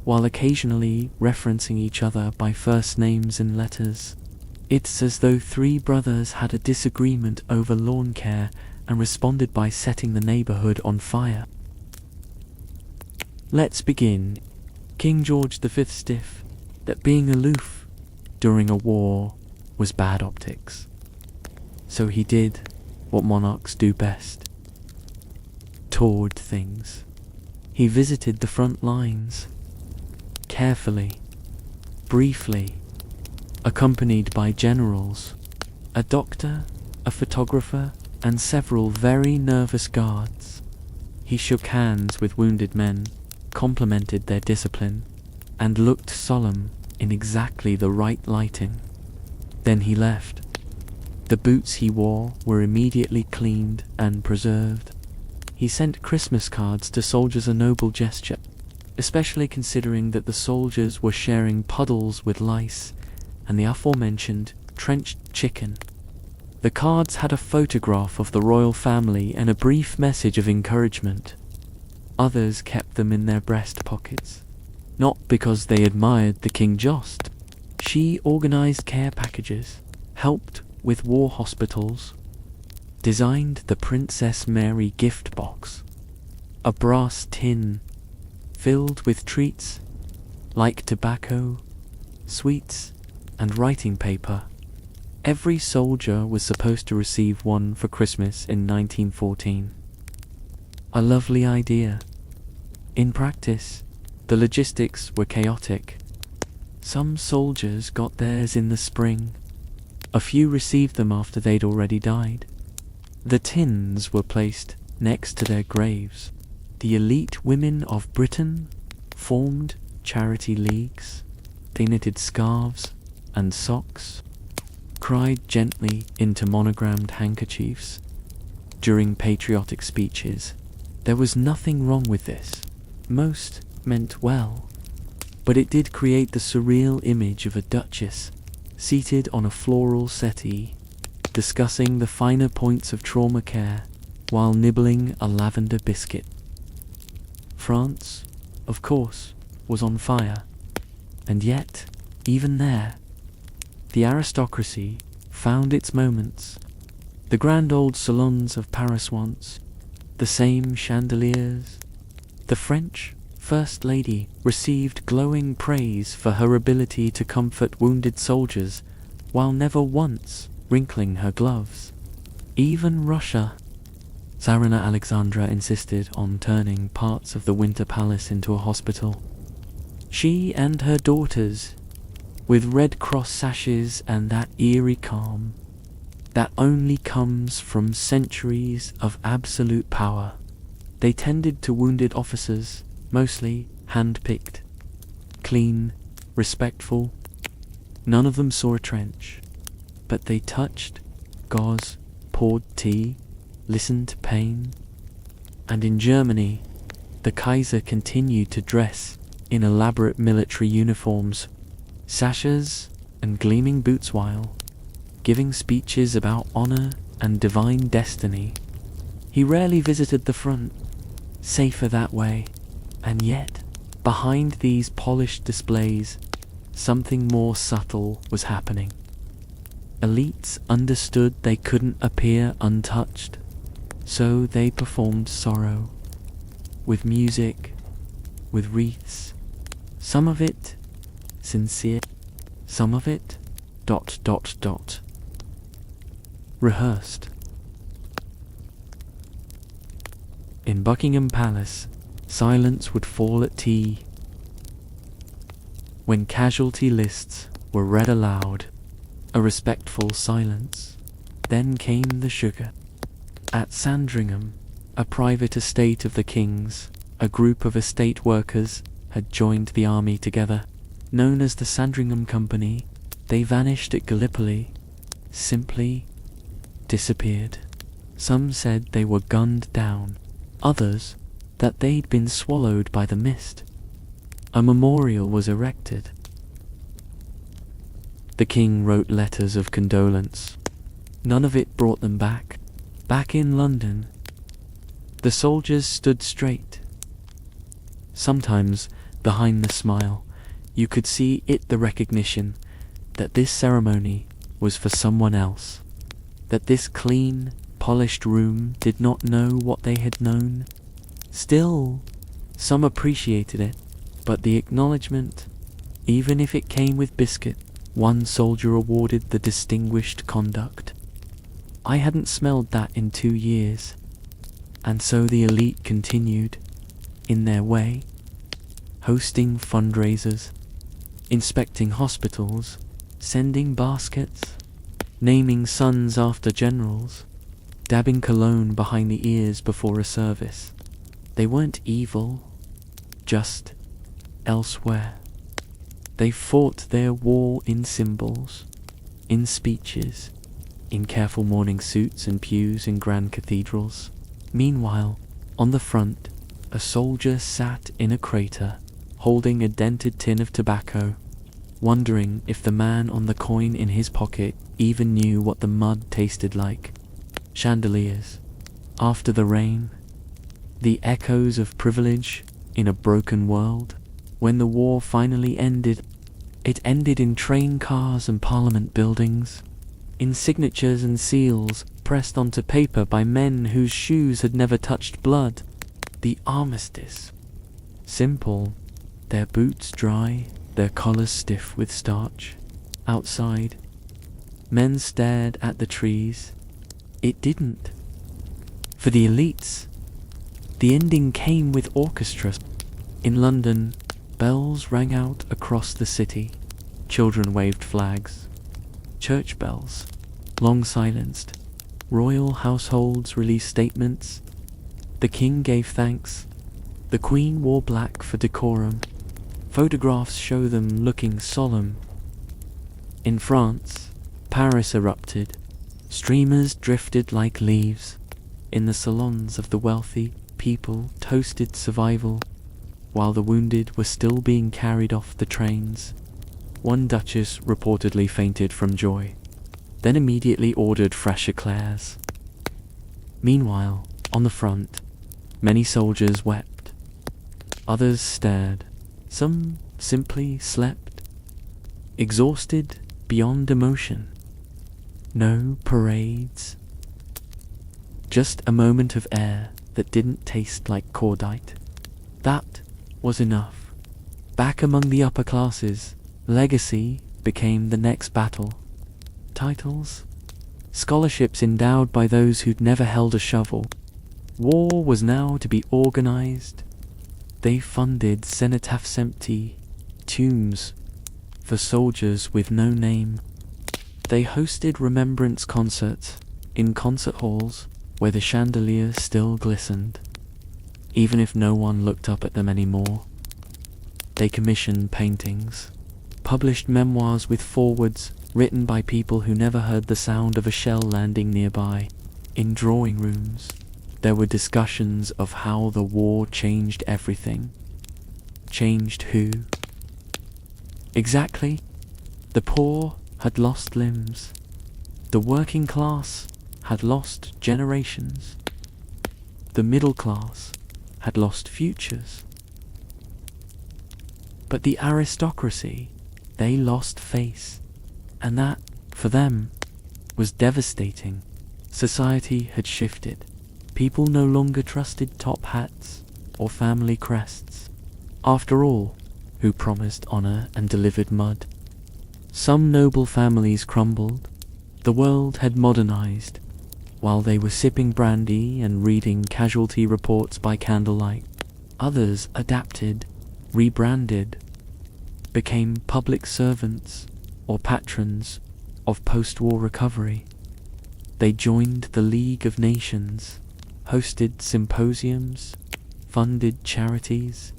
S1: while occasionally referencing each other by first names and letters. It's as though three brothers had a disagreement over lawn care and responded by setting the neighborhood on fire. Let's begin. King George V stiff that being aloof during a war was bad optics. So he did what monarchs do best. Toured things. He visited the front lines, carefully, briefly, accompanied by generals, a doctor, a photographer, and several very nervous guards. He shook hands with wounded men, complimented their discipline, and looked solemn in exactly the right lighting. Then he left, The boots he wore were immediately cleaned and preserved. He sent Christmas cards to soldiers, a noble gesture, especially considering that the soldiers were sharing puddles with lice and the aforementioned trenched chicken. The cards had a photograph of the royal family and a brief message of encouragement. Others kept them in their breast pockets, not because they admired the king just. She organized care packages, helped with war hospitals, designed the Princess Mary gift box, a brass tin filled with treats like tobacco, sweets, and writing paper. Every soldier was supposed to receive one for Christmas in 1914. A lovely idea. In practice, the logistics were chaotic. Some soldiers got theirs in the spring. A few received them after they'd already died. The tins were placed next to their graves. The elite women of Britain formed charity leagues. They knitted scarves and socks, cried gently into monogrammed handkerchiefs during patriotic speeches. There was nothing wrong with this. Most meant well, but it did create the surreal image of a duchess seated on a floral settee, discussing the finer points of trauma care while nibbling a lavender biscuit. France, of course, was on fire, and yet, even there, the aristocracy found its moments. The grand old salons of Paris once, the same chandeliers. The French First Lady received glowing praise for her ability to comfort wounded soldiers while never once wrinkling her gloves. Even Russia. Tsarina Alexandra insisted on turning parts of the Winter Palace into a hospital. She and her daughters, with Red Cross sashes and that eerie calm that only comes from centuries of absolute power. They tended to wounded officers, mostly hand-picked, clean, respectful. None of them saw a trench, but they touched gauze, poured tea, listened to pain. And in Germany, the Kaiser continued to dress in elaborate military uniforms, sashes and gleaming boots while giving speeches about honor and divine destiny. He rarely visited the front, safer that way, and yet, behind these polished displays, something more subtle was happening. Elites understood they couldn't appear untouched, so they performed sorrow, with music, with wreaths, some of it sincere, some of it ... rehearsed. In Buckingham Palace, silence would fall at tea. When casualty lists were read aloud, a respectful silence. Then came the sugar. At Sandringham, a private estate of the king's, a group of estate workers had joined the army together. Known as the Sandringham Company, they vanished at Gallipoli, simply disappeared. Some said they were gunned down, others that they'd been swallowed by the mist. A memorial was erected. The king wrote letters of condolence. None of it brought them back. Back in London, the soldiers stood straight. Sometimes, behind the smile, you could see the recognition that this ceremony was for someone else, that this clean, polished room did not know what they had known. Still, some appreciated it, but the acknowledgement, even if it came with biscuit, one soldier awarded the distinguished conduct. I hadn't smelled that in 2 years, and so the elite continued, in their way, hosting fundraisers, inspecting hospitals, sending baskets, naming sons after generals, dabbing cologne behind the ears before a service. They weren't evil, just elsewhere. They fought their war in symbols, in speeches, in careful mourning suits and pews in grand cathedrals. Meanwhile, on the front, a soldier sat in a crater, holding a dented tin of tobacco, wondering if the man on the coin in his pocket even knew what the mud tasted like. Chandeliers. After the rain. The echoes of privilege in a broken world. When the war finally ended, it ended in train cars and parliament buildings, in signatures and seals pressed onto paper by men whose shoes had never touched blood. The armistice. Simple, their boots dry, their collars stiff with starch. Outside, men stared at the trees. It didn't. For the elites, the ending came with orchestras. In London, bells rang out across the city. Children waved flags. Church bells, long silenced. Royal households released statements. The king gave thanks. The queen wore black for decorum. Photographs show them looking solemn. In France, Paris erupted. Streamers drifted like leaves. In the salons of the wealthy, people toasted survival, while the wounded were still being carried off the trains. One duchess reportedly fainted from joy, then immediately ordered fresh eclairs. Meanwhile, on the front, many soldiers wept. Others stared. Some simply slept, exhausted beyond emotion. No parades. Just a moment of air that didn't taste like cordite. That was enough. Back among the upper classes, legacy became the next battle. Titles? Scholarships endowed by those who'd never held a shovel. War was now to be organized. They funded cenotaphs, empty tombs for soldiers with no name. They hosted remembrance concerts in concert halls where the chandeliers still glistened, even if no one looked up at them anymore. They commissioned paintings, published memoirs with forewords written by people who never heard the sound of a shell landing nearby. In drawing rooms, there were discussions of how the war changed everything. Changed who? Exactly. The poor had lost limbs. The working class had lost generations. The middle class had lost futures. But the aristocracy, they lost face. And that, for them, was devastating. Society had shifted. People no longer trusted top hats or family crests. After all, who promised honor and delivered mud? Some noble families crumbled. The world had modernized, while they were sipping brandy and reading casualty reports by candlelight. Others adapted, rebranded, became public servants or patrons of post-war recovery. They joined the League of Nations, hosted symposiums, funded charities,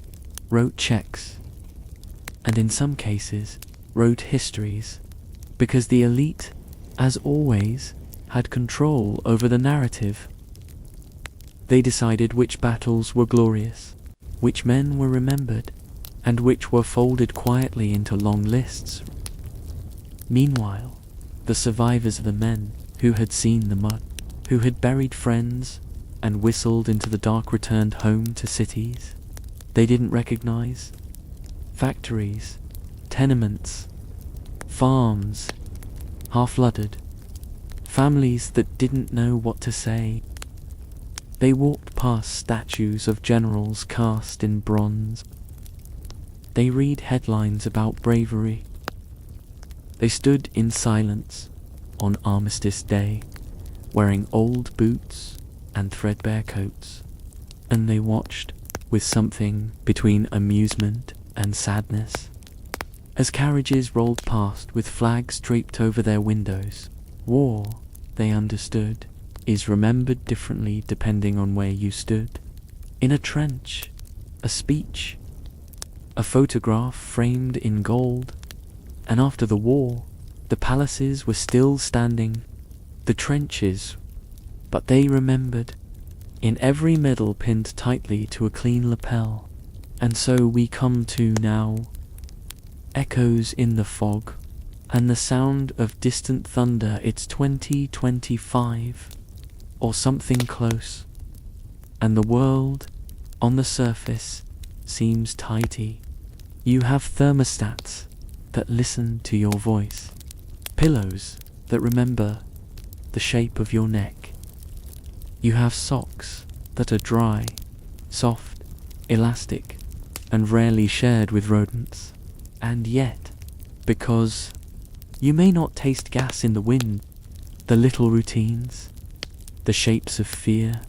S1: wrote checks, and in some cases wrote histories, because the elite, as always, had control over the narrative. They decided which battles were glorious, which men were remembered, and which were folded quietly into long lists. Meanwhile, the survivors of the men who had seen the mud, who had buried friends and whistled into the dark, returned home to cities they didn't recognize. Factories, tenements, farms, half-flooded, families that didn't know what to say. They walked past statues of generals cast in bronze. They read headlines about bravery. They stood in silence on Armistice Day, wearing old boots and threadbare coats, and they watched with something between amusement and sadness as carriages rolled past with flags draped over their windows. War, they understood, is remembered differently depending on where you stood. In a trench, a speech, a photograph framed in gold, and after the war, the palaces were still standing, the trenches, but they remembered, in every medal pinned tightly to a clean lapel. And so we come to now, echoes in the fog, and the sound of distant thunder. It's 2025, or something close, and the world, on the surface, seems tidy. You have thermostats that listen to your voice, pillows that remember the shape of your neck. You have socks that are dry, soft, elastic, and rarely shared with rodents. And yet, because you may not taste gas in the wind, the little routines, the shapes of fear,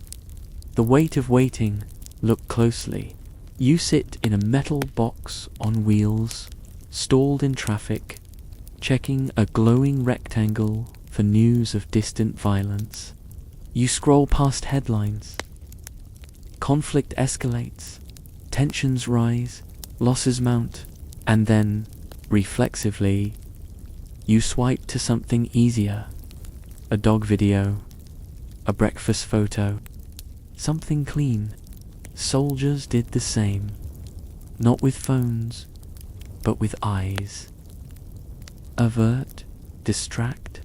S1: the weight of waiting, look closely. You sit in a metal box on wheels, stalled in traffic, checking a glowing rectangle for news of distant violence. You scroll past headlines. Conflict escalates, tensions rise, losses mount, and then, reflexively, you swipe to something easier. A dog video, a breakfast photo, something clean. Soldiers did the same, not with phones, but with eyes. Avert, distract.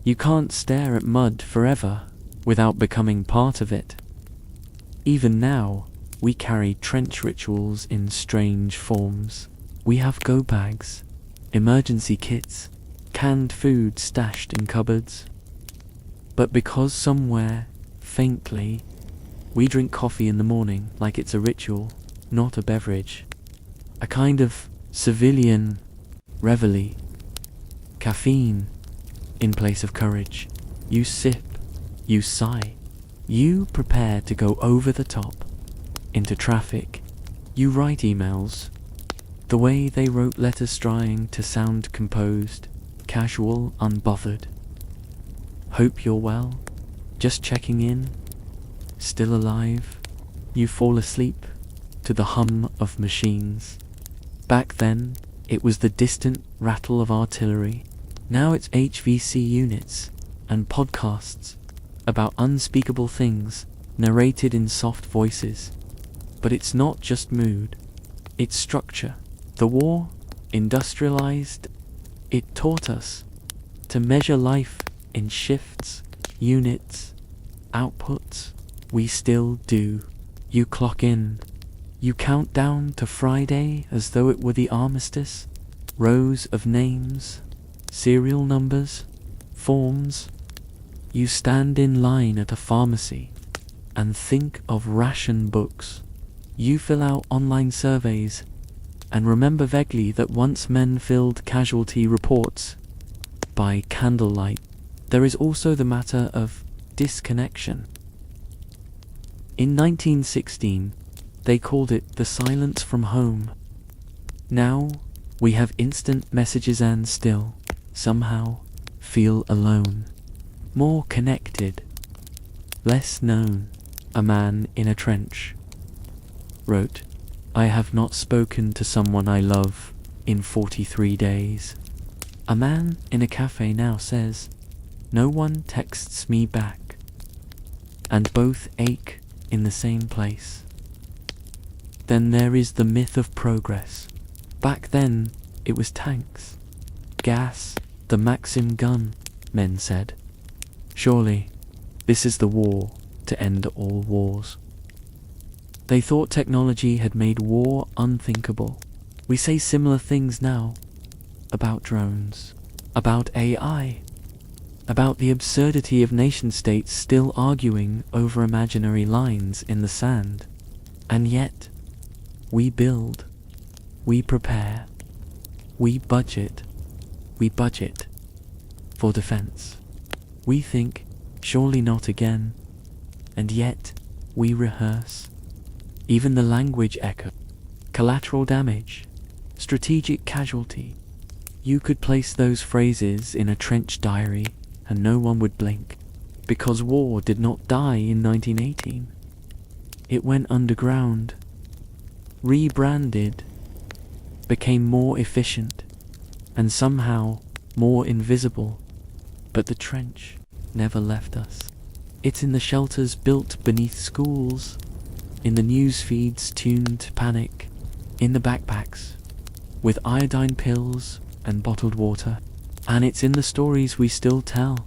S1: You can't stare at mud forever without becoming part of it. Even now, we carry trench rituals in strange forms. We have go bags, emergency kits, canned food stashed in cupboards. But because somewhere, faintly, we drink coffee in the morning like it's a ritual, not a beverage, a kind of civilian reveille. Caffeine in place of courage. You sip, you sigh, you prepare to go over the top, into traffic. You write emails, the way they wrote letters, trying to sound composed, casual, unbothered. Hope you're well, just checking in, still alive. You fall asleep to the hum of machines. Back then, it was the distant rattle of artillery. Now it's HVC units and podcasts about unspeakable things narrated in soft voices. But it's not just mood, it's structure. The war, industrialized, it taught us to measure life in shifts, units, outputs. We still do. You clock in. You count down to Friday as though it were the armistice. Rows of names, serial numbers, forms. You stand in line at a pharmacy and think of ration books. You fill out online surveys and remember vaguely that once men filled casualty reports by candlelight. There is also the matter of disconnection. In 1916, they called it the silence from home. Now, we have instant messages and still, somehow, feel alone. More connected, less known. A man in a trench wrote, "I have not spoken to someone I love in 43 days. A man in a cafe now says, "No one texts me back." And both ache in the same place. Then there is the myth of progress. Back then, it was tanks, gas, the Maxim gun, men said. Surely, this is the war to end all wars. They thought technology had made war unthinkable. We say similar things now about drones, about AI, about the absurdity of nation-states still arguing over imaginary lines in the sand. And yet, we build, we prepare, we budget for defense. We think, surely not again, and yet we rehearse. Even the language echo, collateral damage, strategic casualty. You could place those phrases in a trench diary and no one would blink, because war did not die in 1918. It went underground, rebranded, became more efficient, and somehow more invisible. But the trench, never left us. It's in the shelters built beneath schools, in the news feeds tuned to panic, in the backpacks with iodine pills and bottled water, and it's in the stories we still tell.